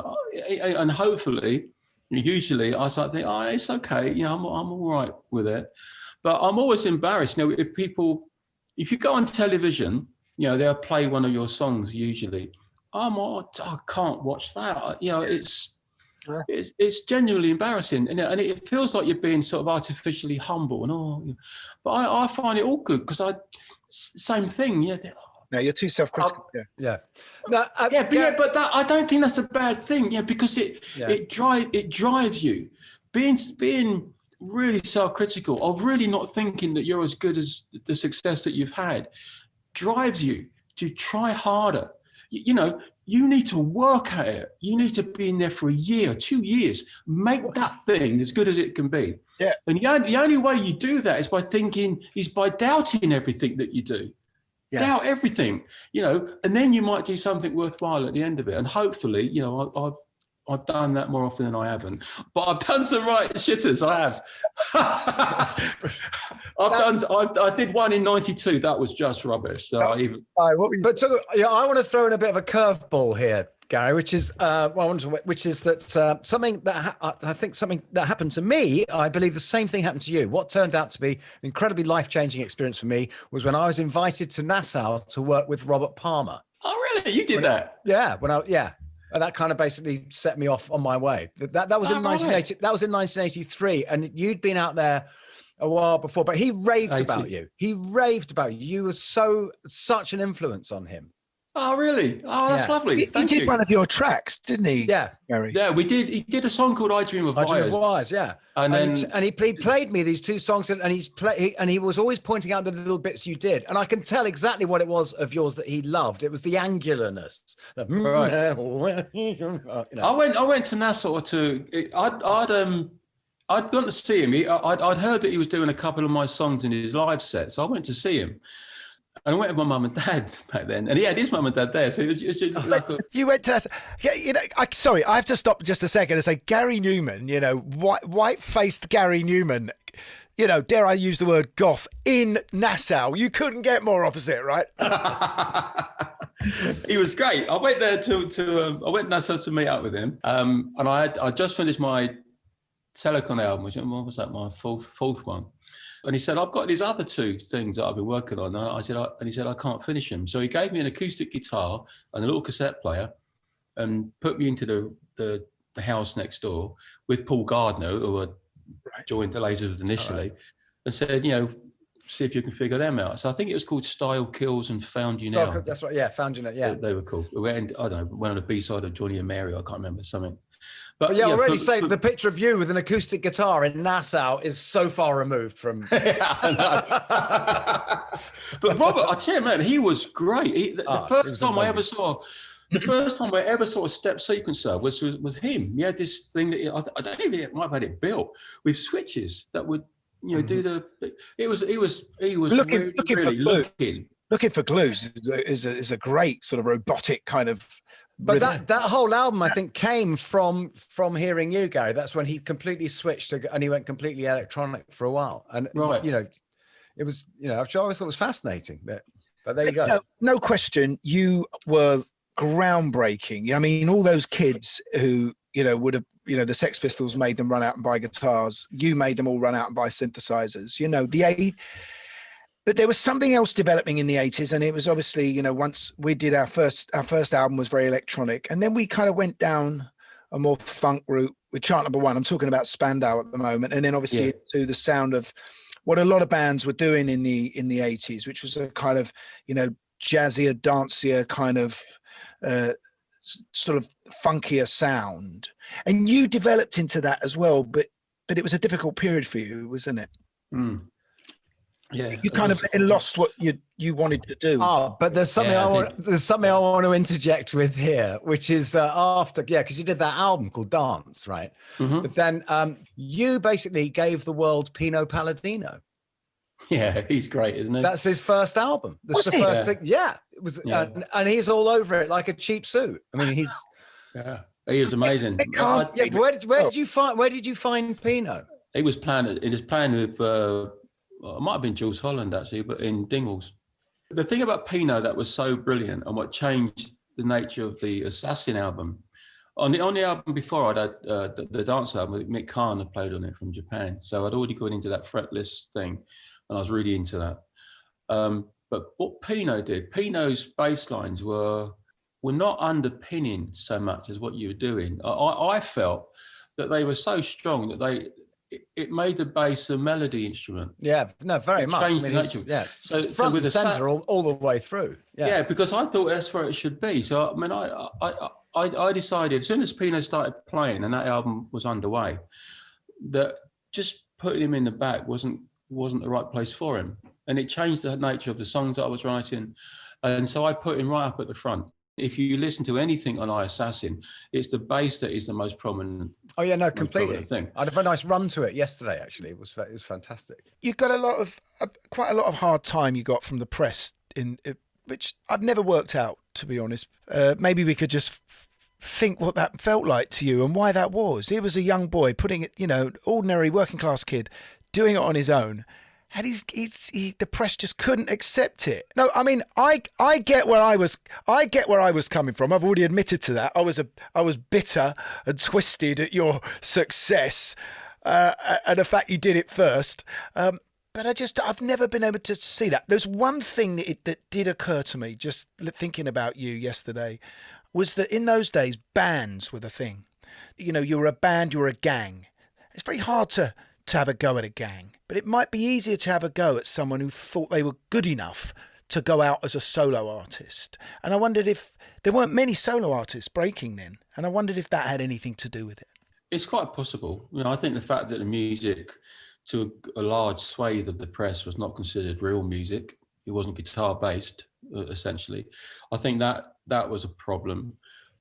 and hopefully, usually I start thinking, it's okay, I'm all right with it. But I'm always embarrassed, if you go on television, they'll play one of your songs usually. I can't watch that. it's genuinely embarrassing, and it feels like you're being sort of artificially humble but I find it all good because same thing. Yeah. No, you're too self-critical. Yeah. No, but that, I don't think that's a bad thing. Yeah, because it drives you. Being really self-critical or really not thinking that you're as good as the success that you've had drives you to try harder. You know, you need to work at it. You need to be in there for a year, 2 years, make that thing as good as it can be. Yeah. And the only way you do that is by doubting everything that you do. Yeah. Doubt everything, you know, and then you might do something worthwhile at the end of it. And hopefully, you know, I've done that more often than I haven't, but I've done some right shitters. I have. I did one in '92. That was just rubbish. So I want to throw in a bit of a curveball here, Gary, which is something that I think something that happened to me. I believe the same thing happened to you. What turned out to be an incredibly life-changing experience for me was when I was invited to Nassau to work with Robert Palmer. Oh, really? You did that? Yeah. And that kind of basically set me off on my way. That was in 1980. That was in 1983, and you'd been out there a while before. But he raved about you. You were such an influence on him. Oh, really? Oh, that's lovely. He did one of your tracks, didn't he? Yeah, Gary. Yeah, we did. He did a song called "I Dream of Wires." Yeah, and he played me these two songs, and he was always pointing out the little bits you did, and I can tell exactly what it was of yours that he loved. It was the angularness. Right. You know. I went to Nassau I'd gone to see him. I'd heard that he was doing a couple of my songs in his live set, so I went to see him. And I went with my mum and dad back then, and he had his mum and dad there. So it was like you went to, you know. Sorry, I have to stop just a second and say Gary Numan. You know, white-faced Gary Numan. You know, dare I use the word goth in Nassau? You couldn't get more opposite, right? He was great. I went there I went to Nassau to meet up with him, and I just finished my Telecon album, which what was that, my fourth one. And he said, I've got these other two things that I've been working on. And he said, I can't finish them. So he gave me an acoustic guitar and a little cassette player and put me into the house next door with Paul Gardner, who had joined the Lasers initially, and said, you know, see if you can figure them out. So I think it was called Style Kills and Found You Now. That's right. Yeah, Found You Now. Yeah. They were cool. We went on the B-side of Johnny and Mary. I can't remember something. But yeah, already say the picture of you with an acoustic guitar in Nassau is so far removed from. Yeah, I know. But Robert, I tell you, man, he was great. The first time I ever saw a step sequencer was him. He had this thing that I don't even think might have had it built with switches that would, you know, do the. He was looking for Glues is a great sort of robotic kind of. But that whole album, I think, came from hearing you, Gary. That's when he completely switched and he went completely electronic for a while. And you know, it was, you know, I always thought it was fascinating. But there you go. No question, you were groundbreaking. I mean, all those kids who, you know, would have, you know, the Sex Pistols made them run out and buy guitars. You made them all run out and buy synthesizers. You know, but there was something else developing in the 80s, and it was obviously, you know, once we did our first album was very electronic, and then we kind of went down a more funk route with chart number one. I'm talking about Spandau at the moment, and then obviously to the sound of what a lot of bands were doing in the 80s, which was a kind of, you know, jazzier, dancier kind of sort of funkier sound, and you developed into that as well. But it was a difficult period for you, wasn't it? Mm. Yeah, you kind of lost what you wanted to do. But there's something I want to interject with here, which is that because you did that album called Dance, right? Mm-hmm. But then you basically gave the world Pino Palladino. Yeah, he's great, isn't he? That's his first album. That's the first thing. Yeah, it was, and he's all over it like a cheap suit. I mean, he's he is amazing. Where did you find Pino? He was playing with. It might have been Jules Holland actually, but in Dingwalls. The thing about Pino that was so brilliant and what changed the nature of the Assassin album, on the album before I'd had the dance album, Mick Kahn had played on it from Japan. So I'd already gone into that fretless thing and I was really into that. But what Pino did, Pino's bass lines were were not underpinning so much as what you were doing. I felt that they were so strong that it made the bass a melody instrument. Yeah, no, very much. Changed the nature. So front and center all the way through. Yeah, because I thought that's where it should be. So I mean, I decided as soon as Pino started playing and that album was underway, that just putting him in the back wasn't the right place for him, and it changed the nature of the songs that I was writing, and so I put him right up at the front. If you listen to anything on iAssassin, it's the bass that is the most prominent. Oh yeah, no, completely. Thing. I had a very nice run to it yesterday. Actually, it was fantastic. You got quite a lot of hard time you got from the press which I've never worked out, to be honest. Maybe we could just think what that felt like to you and why that was. He was a young boy putting it, ordinary working class kid doing it on his own. And the press just couldn't accept it. No, I mean, I get where I was coming from. I've already admitted to that. I was bitter and twisted at your success, and the fact you did it first. But I've never been able to see that. There's one thing that did occur to me just thinking about you yesterday, was that in those days bands were the thing. You were a band, you were a gang. It's very hard to have a go at a gang. But it might be easier to have a go at someone who thought they were good enough to go out as a solo artist. And I wondered if there weren't many solo artists breaking then. And I wondered if that had anything to do with it. It's quite possible. I think the fact that the music to a large swathe of the press was not considered real music. It wasn't guitar based, essentially. I think that was a problem.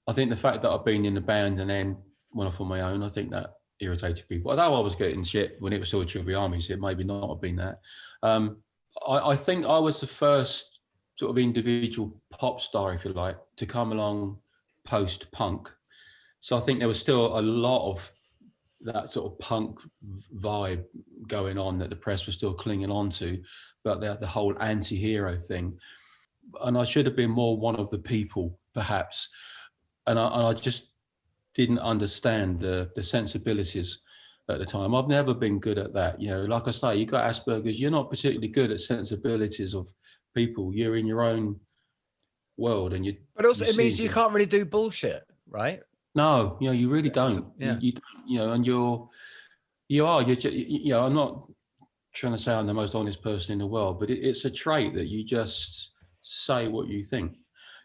I think the fact that I've been in a band and then went off on my own, I think that irritated people. Although I was getting shit when it was still Tribute Armies, it maybe not have been that. I think I was the first sort of individual pop star, if you like, to come along post-punk. So I think there was still a lot of that sort of punk vibe going on that the press was still clinging on to, but the whole anti-hero thing. And I should have been more one of the people, perhaps. And I just didn't understand the sensibilities at the time. I've never been good at that. Like I say, you got Asperger's, you're not particularly good at sensibilities of people. You're in your own world, and But also, it means you can't really do bullshit, right? No, you really don't. Yeah. And I'm not trying to say I'm the most honest person in the world, but it's a trait that you just say what you think,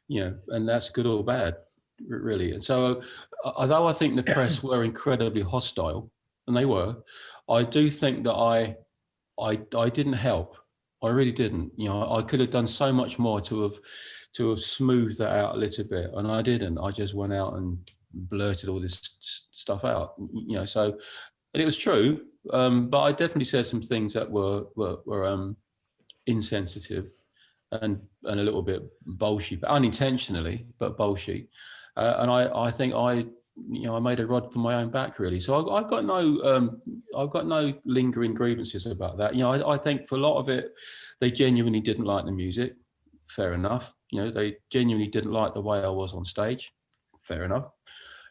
and that's good or bad, really. And so, although I think the press were incredibly hostile, and they were, I do think that I didn't help. I really didn't. I could have done so much more to have smoothed that out a little bit, and I didn't. I just went out and blurted all this stuff out. So, and it was true, but I definitely said some things that were insensitive and a little bit bullshit, unintentionally, but bullshit. And I think I made a rod for my own back, really. So I've got no lingering grievances about that. I think for a lot of it, they genuinely didn't like the music. Fair enough. They genuinely didn't like the way I was on stage. Fair enough.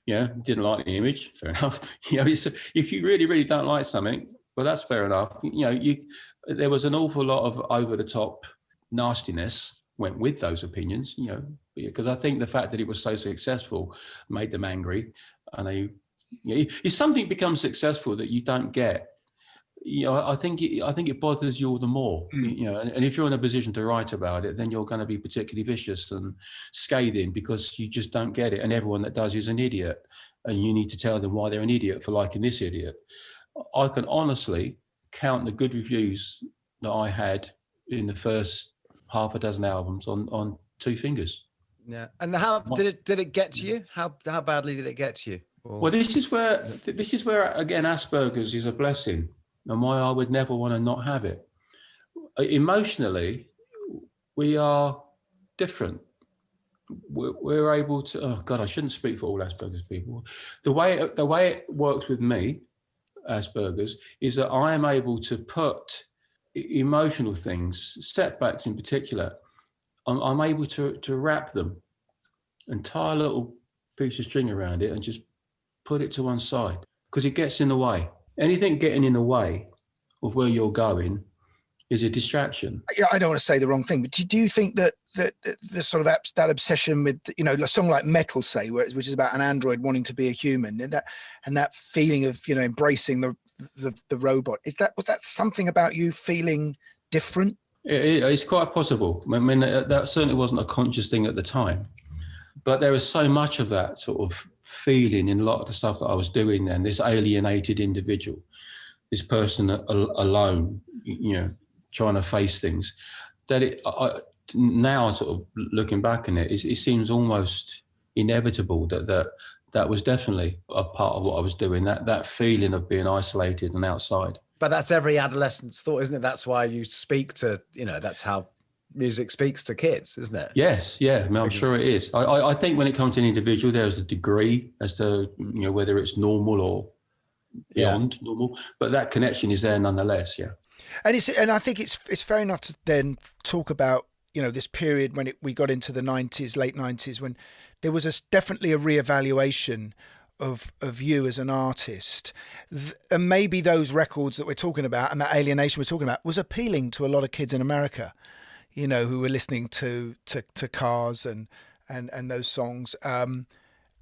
Didn't like the image. Fair enough. If you really, really don't like something, well, that's fair enough. There was an awful lot of over the top nastiness went with those opinions, because I think the fact that it was so successful made them angry, and if something becomes successful that you don't get, I think it bothers you all the more, and if you're in a position to write about it, then you're going to be particularly vicious and scathing because you just don't get it, and everyone that does is an idiot, and you need to tell them why they're an idiot for liking this idiot. I can honestly count the good reviews that I had in the first half a dozen albums on two fingers. Yeah. And how did it get to you? How badly did it get to you? Well, this is where again, Asperger's is a blessing, and why I would never want to not have it. Emotionally, we are different. We're able to. Oh God, I shouldn't speak for all Asperger's people. The way it works with me, Asperger's, is that I am able to put emotional things, setbacks in particular, I'm able to wrap them and tie a little piece of string around it and just put it to one side, because it gets in the way. Anything getting in the way of where you're going is a distraction. Yeah, I don't want to say the wrong thing, but do you think that the sort of that obsession with, you know, a song like Metal, say, which is about an android wanting to be a human, and that feeling of, you know, embracing the robot, was that something about you feeling different? It's quite possible. I mean, that certainly wasn't a conscious thing at the time, but there was so much of that sort of feeling in a lot of the stuff that I was doing then. This alienated individual, this person alone, you know, trying to face things, that now sort of looking back on it, it seems almost inevitable that was definitely a part of what I was doing, that feeling of being isolated and outside. But that's every adolescent's thought, isn't it? That's why you speak to, you know, that's how music speaks to kids, isn't it? Yes, yeah, I mean, I'm sure it is. I think when it comes to an individual, there's a degree as to, you know, whether it's normal or beyond normal, but that connection is there nonetheless, yeah. And I think it's fair enough to then talk about, you know, this period when we got into the 90s, late 90s, when there was definitely a reevaluation of you as an artist, and maybe those records that we're talking about and that alienation we're talking about was appealing to a lot of kids in America, you know, who were listening to Cars and those songs, and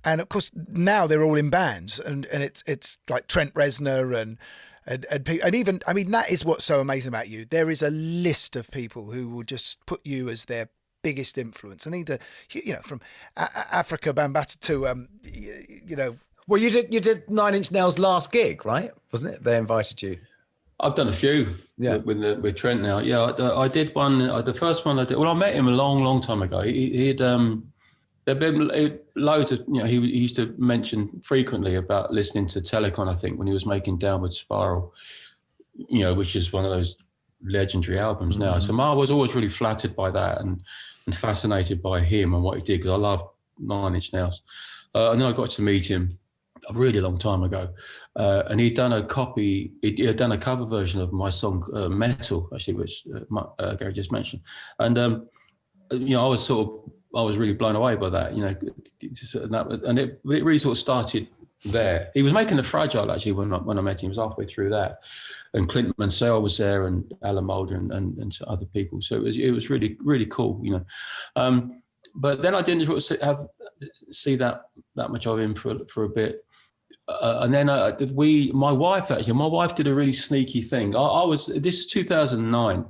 of course now they're all in bands, and it's like Trent Reznor and even, I mean, that is what's so amazing about you. There is a list of people who will just put you as their biggest influence. I think you know, from Africa Bambaataa to you know. Well, you did Nine Inch Nails' last gig, right? Wasn't it? They invited you. I've done a few with Trent now. Yeah, I did one. The first one I did. Well, I met him a long time ago. He'd there'd been loads of, you know, he used to mention frequently about listening to Telecon, I think, when he was making Downward Spiral, you know, which is one of those legendary albums now. So I was always really flattered by that and fascinated by him and what he did, because I love Nine Inch Nails. And then I got to meet him a really long time ago, and he'd done a cover version of my song Metal, actually, which Gary just mentioned. And you know, I was really blown away by that, you know, and it really sort of started there. He was making The Fragile, actually, when I met him. He was halfway through that, and Clint Mansell was there, and Alan Moulder and other people. So it was really, really cool, you know. But then I didn't see that much of him for a bit. And then my wife did a really sneaky thing. This is 2009,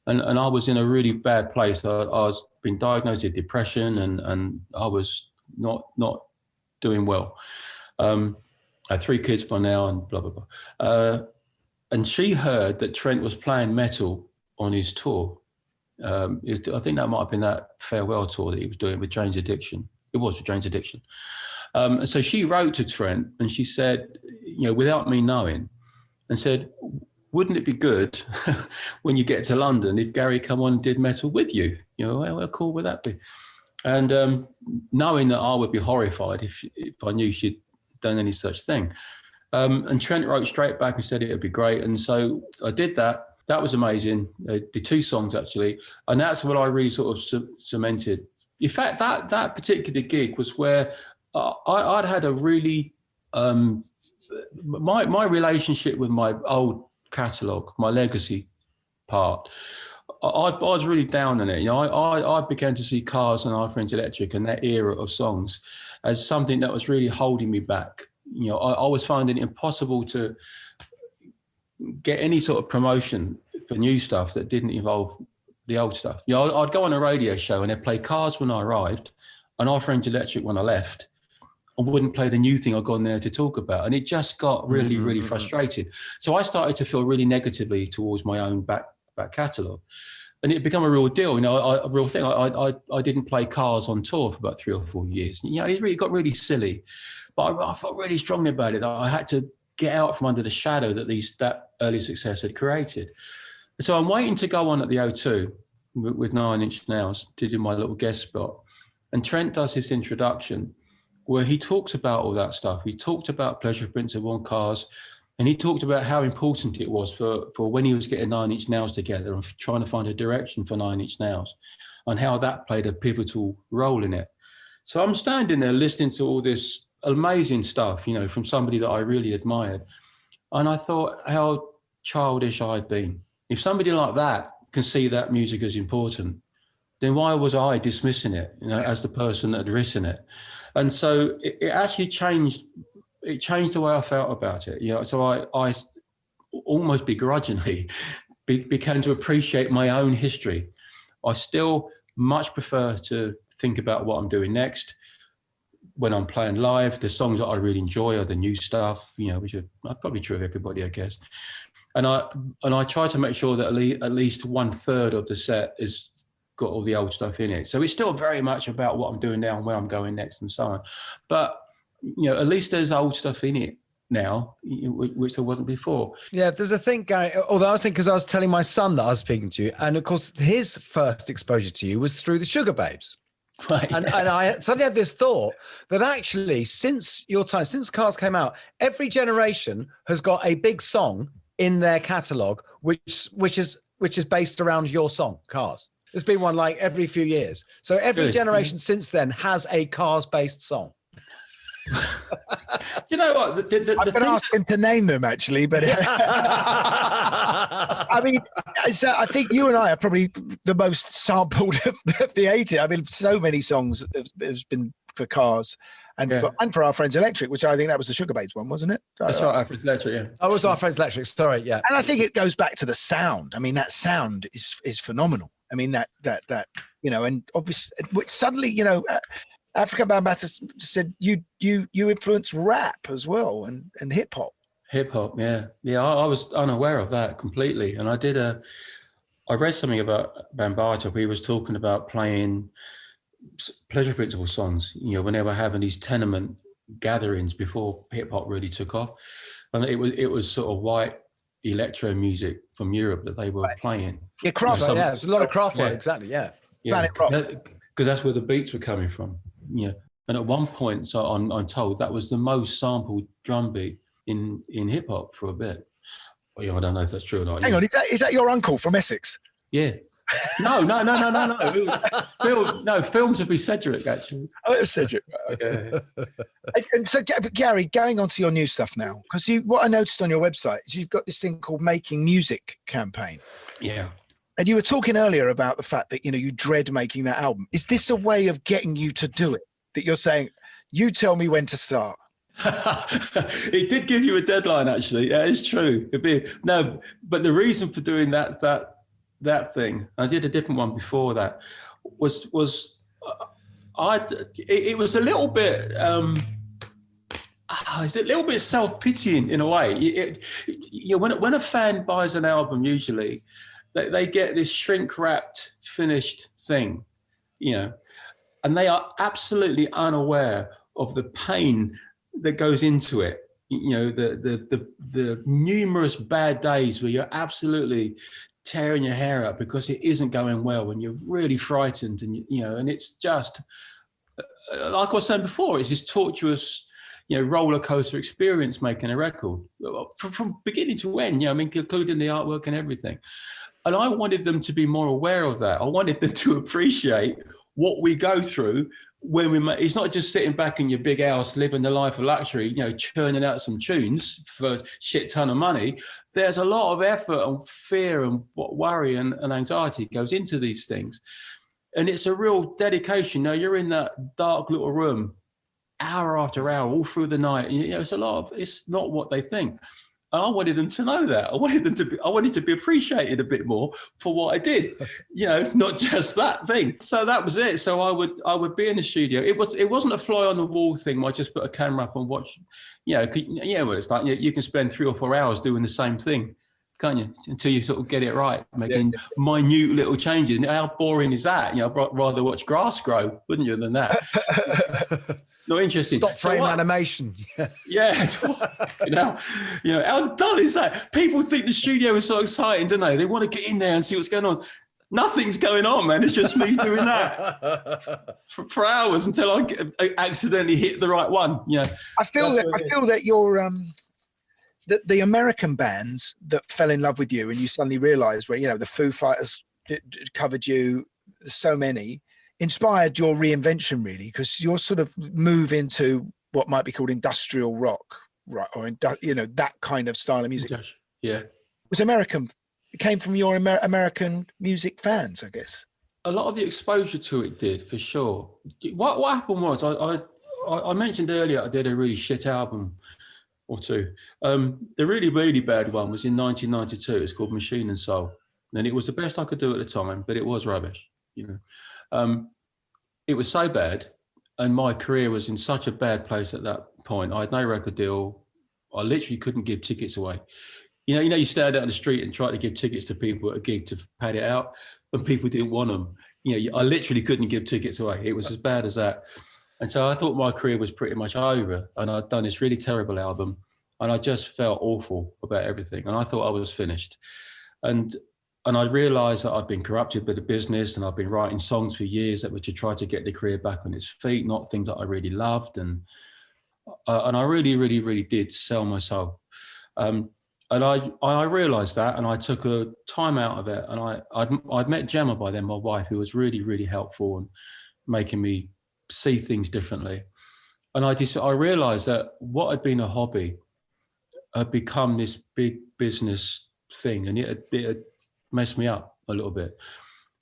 and I was in a really bad place. I was been diagnosed with depression, and I was not doing well. I had 3 kids by now, and blah blah blah. And she heard that Trent was playing Metal on his tour. I think that might have been that farewell tour that he was doing with Jane's Addiction. It was with Jane's Addiction. So she wrote to Trent, and she said, you know, without me knowing, and said, wouldn't it be good when you get to London if Gary come on and did Metal with you? You know, how cool would that be? And knowing that I would be horrified if I knew she'd done any such thing. And Trent wrote straight back and said it would be great. And so I did that. That was amazing. I did 2 songs, actually. And that's what I really sort of cemented. In fact, that particular gig was where I'd had a really, my relationship with my old catalogue, my legacy part, I was really down on it. You know, I began to see Cars and Eye Friends Electric and that era of songs as something that was really holding me back. You know, I was finding it impossible to get any sort of promotion for new stuff that didn't involve the old stuff. You know, I'd go on a radio show and they'd play Cars when I arrived and Eye Friends Electric when I left, and wouldn't play the new thing I'd gone there to talk about. And it just got really, really frustrated. So I started to feel really negatively towards my own back catalogue. And it became a real deal, you know, a real thing. I didn't play Cars on tour for about 3 or 4 years. You know, it really got really silly. But I felt really strongly about it. I had to get out from under the shadow that early success had created. So I'm waiting to go on at the O2 with 9 Inch Nails to do my little guest spot. And Trent does this introduction where he talks about all that stuff. He talked about Pleasure Principle on Cars, and he talked about how important it was for when he was getting 9 Inch Nails together and trying to find a direction for 9 Inch Nails, and how that played a pivotal role in it. So I'm standing there listening to all this amazing stuff, you know, from somebody that I really admired. And I thought how childish I'd been. If somebody like that can see that music as important, then why was I dismissing it, as the person that had written it? And so it actually changed. It changed the way I felt about it. So I almost begrudgingly began to appreciate my own history. I still much prefer to think about what I'm doing next. When I'm playing live, the songs that I really enjoy are the new stuff, which are probably true of everybody, I guess. And I try to make sure that at least 1/3 of the set is got all the old stuff in it. So it's still very much about what I'm doing now and where I'm going next and so on. But, at least there's old stuff in it now, which there wasn't before. Yeah, there's a thing, Gary, although I was thinking, because I was telling my son that I was speaking to you, and of course his first exposure to you was through the Sugar Babes. Right. And I suddenly had this thought that actually, since your time, since Cars came out, every generation has got a big song in their catalogue, which is based around your song, Cars. There's been one like every few years. So every generation since then has a Cars-based song. You know what? I'm going to ask him to name them, actually, but I mean, I think you and I are probably the most sampled of the 80s. I mean, so many songs have been for Cars and for Our Friends Electric, which I think that was the Sugar Babes one, wasn't it? That's right, Our Friends Electric, yeah. Oh, it was Our Friends Electric, sorry, yeah. And I think it goes back to the sound. I mean, that sound is phenomenal. I mean, that and obviously, suddenly, African Bambaataa said you influence rap as well and hip hop. Hip hop, yeah. I was unaware of that completely, and I read something about Bambaataa. He was talking about playing Pleasure Principle songs. When they were having these tenement gatherings before hip hop really took off, and it was sort of white electro music from Europe that they were playing. Yeah, Kraftwerk. Yeah, there's a lot of Kraftwerk. Exactly. Yeah. Because that's where the beats were coming from. Yeah, and at one point, so I'm told that was the most sampled drum beat in hip hop for a bit. Well, I don't know if that's true or not. Hang on, is that your uncle from Essex? Yeah. No. Films would be Cedric, actually. Oh, it was Cedric. Okay. And so, Gary, going on to your new stuff now, because what I noticed on your website is you've got this thing called Making Music campaign. Yeah. And you were talking earlier about the fact that, you dread making that album. Is this a way of getting you to do it? That you're saying, you tell me when to start? It did give you a deadline, actually. Yeah, it's true. But the reason for doing that thing, I did a different one before that, was it was a little bit it's a little bit self-pitying in a way. When a fan buys an album, usually they get this shrink-wrapped, finished thing, and they are absolutely unaware of the pain that goes into it. The numerous bad days where you're absolutely tearing your hair up because it isn't going well and you're really frightened, and and it's just like I was saying before, it's this tortuous roller coaster experience making a record from beginning to end, including the artwork and everything. And I wanted them to be more aware of that. I wanted them to appreciate what we go through when we make. It's not just sitting back in your big house living the life of luxury, churning out some tunes for a shit ton of money. There's a lot of effort and fear and worry and anxiety goes into these things. And it's a real dedication. You're in that dark little room hour after hour, all through the night. It's not what they think. And I wanted them to know that. I wanted to be appreciated a bit more for what I did, not just that thing. So that was it. So I would be in the studio. It wasn't a fly on the wall thing where I just put a camera up and watch. Well, it's like you can spend 3 or 4 hours doing the same thing, can't you? Until you sort of get it right, making minute little changes. How boring is that? I'd rather watch grass grow, wouldn't you, than that? Not interesting. Stop frame animation. Yeah. How dull is that? People think the studio is so exciting, don't they? They want to get in there and see what's going on. Nothing's going on, man. It's just me doing that for hours until I accidentally hit the right one. I feel that you're the American bands that fell in love with you and you suddenly realised where the Foo Fighters covered you. There's so many. Inspired your reinvention, really, because you're sort of move into what might be called industrial rock, right? Or that kind of style of music. Yeah, was American came from your American music fans, I guess. A lot of the exposure to it did, for sure. What happened was, I mentioned earlier I did a really shit album or two. The really, really bad one was in 1992. It's called Machine and Soul. And it was the best I could do at the time, but it was rubbish, you know. It was so bad, and my career was in such a bad place at that point. I had no record deal. I literally couldn't give tickets away. You know, you stand out on the street and try to give tickets to people at a gig to pad it out, and people didn't want them. You know, I literally couldn't give tickets away. It was as bad as that. And so I thought my career was pretty much over, and I'd done this really terrible album, and I just felt awful about everything, and I thought I was finished. And I realised that I'd been corrupted by the business, and I've been writing songs for years that were to try to get the career back on its feet, not things that I really loved, and I really, really, really did sell my soul. And I realised that, and I took a time out of it. And I'd met Gemma by then, my wife, who was really, really helpful and making me see things differently. And I realised that what had been a hobby had become this big business thing, and it had messed me up a little bit.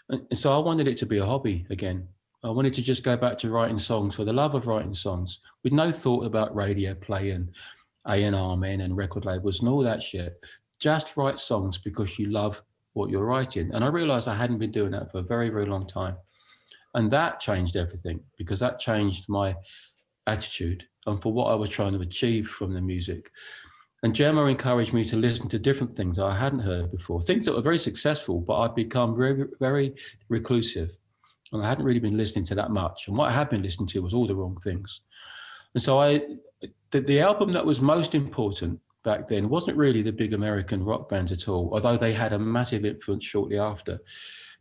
And so I wanted it to be a hobby again. I wanted to just go back to writing songs for the love of writing songs, with no thought about radio play and A&R men and record labels and all that shit. Just write songs because you love what you're writing. And I realized I hadn't been doing that for a very, very long time. And that changed everything, because that changed my attitude and for what I was trying to achieve from the music. And Gemma encouraged me to listen to different things I hadn't heard before, things that were very successful, but I'd become very, very reclusive. And I hadn't really been listening to that much. And what I had been listening to was all the wrong things. And so the album that was most important back then wasn't really the big American rock bands at all, although they had a massive influence shortly after.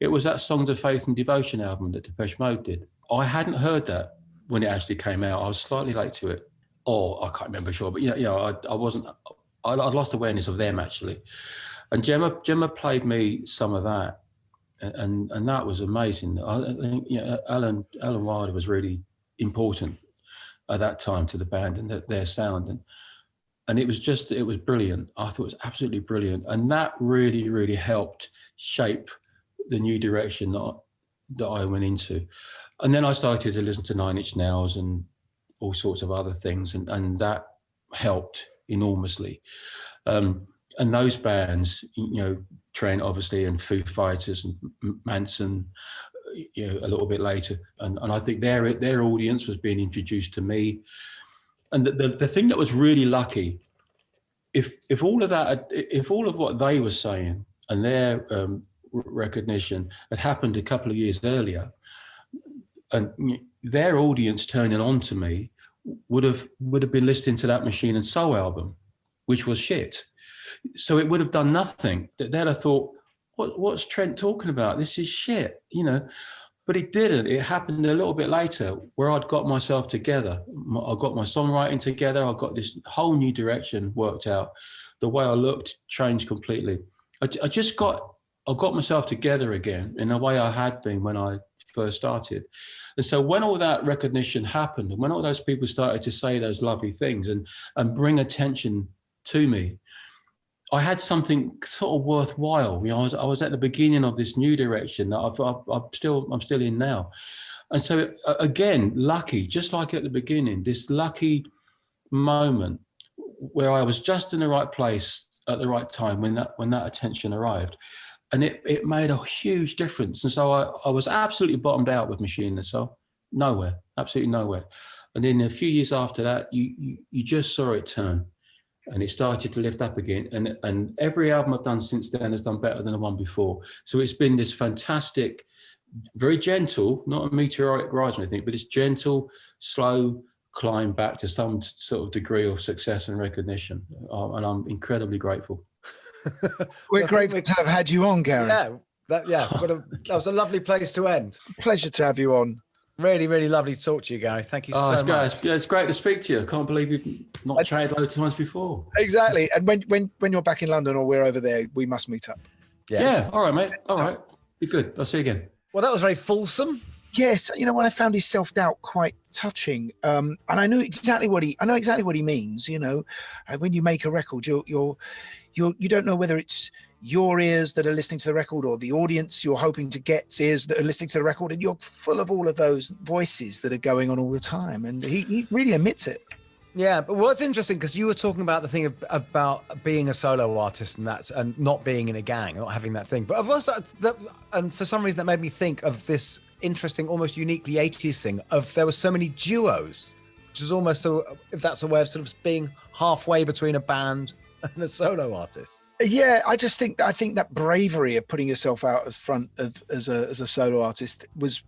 It was that Songs of Faith and Devotion album that Depeche Mode did. I hadn't heard that when it actually came out. I was slightly late to it. Or I can't remember sure, but I'd lost awareness of them actually. And Gemma played me some of that, and that was amazing. I think Alan Wilder was really important at that time to the band and their sound, and it was brilliant. I thought it was absolutely brilliant, and that really, really helped shape the new direction that I went into. And then I started to listen to Nine Inch Nails and all sorts of other things, and that helped enormously. And those bands, Trent obviously, and Foo Fighters and Manson, a little bit later, and I think their audience was being introduced to me. And the thing that was really lucky, if all of what they were saying and their recognition had happened a couple of years earlier, and their audience turning on to me would have been listening to that Machine and Soul album, which was shit. So it would have done nothing. They'd have thought, what's Trent talking about? This is shit, But it didn't. It happened a little bit later, where I'd got myself together. I got my songwriting together. I got this whole new direction worked out. The way I looked changed completely. I got myself together again in the way I had been when I first started. And so when all that recognition happened, and when all those people started to say those lovely things and bring attention to me, I had something sort of worthwhile. I was at the beginning of this new direction that I'm still in now. And so again, lucky, just like at the beginning, this lucky moment where I was just in the right place at the right time when that attention arrived. And it made a huge difference. And so I was absolutely bottomed out with Machine and Soul. Nowhere, absolutely nowhere. And then a few years after that, you just saw it turn. And it started to lift up again. And every album I've done since then has done better than the one before. So it's been this fantastic, very gentle, not a meteoric rise or anything, but it's gentle, slow climb back to some sort of degree of success and recognition. And I'm incredibly grateful. We're grateful to have had you on, Gary. That was a lovely place to end. Pleasure to have you on. Really, really lovely to talk to you, Gary. Thank you so much. It's great to speak to you. I can't believe you've not chatted loads of times before. Exactly. And when you're back in London or we're over there, we must meet up. Yeah. All right, mate. All right. Be good. I'll see you again. Well, that was very fulsome. Yes. When I found his self-doubt quite touching, and I know exactly what he means. When you make a record, you don't know whether it's your ears that are listening to the record, or the audience you're hoping to get's ears that are listening to the record, and you're full of all of those voices that are going on all the time, and he really admits it. Yeah, but what's interesting, because you were talking about the thing about being a solo artist and not being in a gang, not having that thing. But I've also, and for some reason that made me think of this interesting, almost uniquely 80s thing of there were so many duos, which is almost, if that's a way of sort of being halfway between a band and a solo artist. Yeah, I think that bravery of putting yourself out as front of as a solo artist was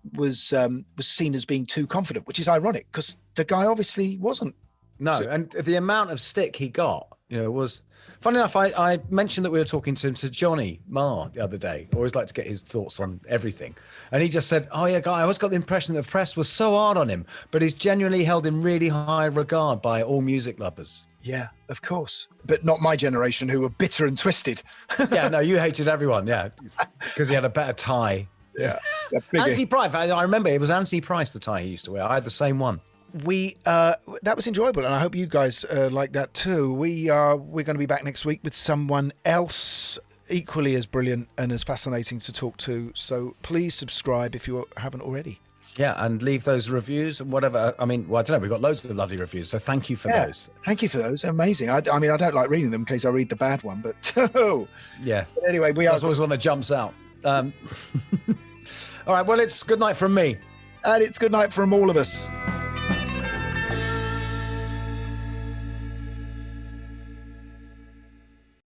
seen as being too confident, which is ironic because the guy obviously wasn't. No, and the amount of stick he got, was funny enough. I mentioned that we were talking to Johnny Marr the other day. I always like to get his thoughts on everything, and he just said, "Oh yeah, guy, I always got the impression that the press was so hard on him, but he's genuinely held in really high regard by all music lovers." Yeah, of course, but not my generation, who were bitter and twisted. Yeah, no, you hated everyone, yeah, because he had a better tie. Yeah, Anthony Price. I remember it was Anthony Price, the tie he used to wear. I had the same one. That was enjoyable, and I hope you guys like that too. We're going to be back next week with someone else equally as brilliant and as fascinating to talk to. So please subscribe if you haven't already. Yeah, and leave those reviews and whatever. I mean, well, I don't know. We've got loads of lovely reviews, so thank you for those. Thank you for those. Amazing. I mean, I don't like reading them in case I read the bad one, but yeah. But anyway, that's always one that jumps out. All right. Well, it's good night from me, and it's good night from all of us.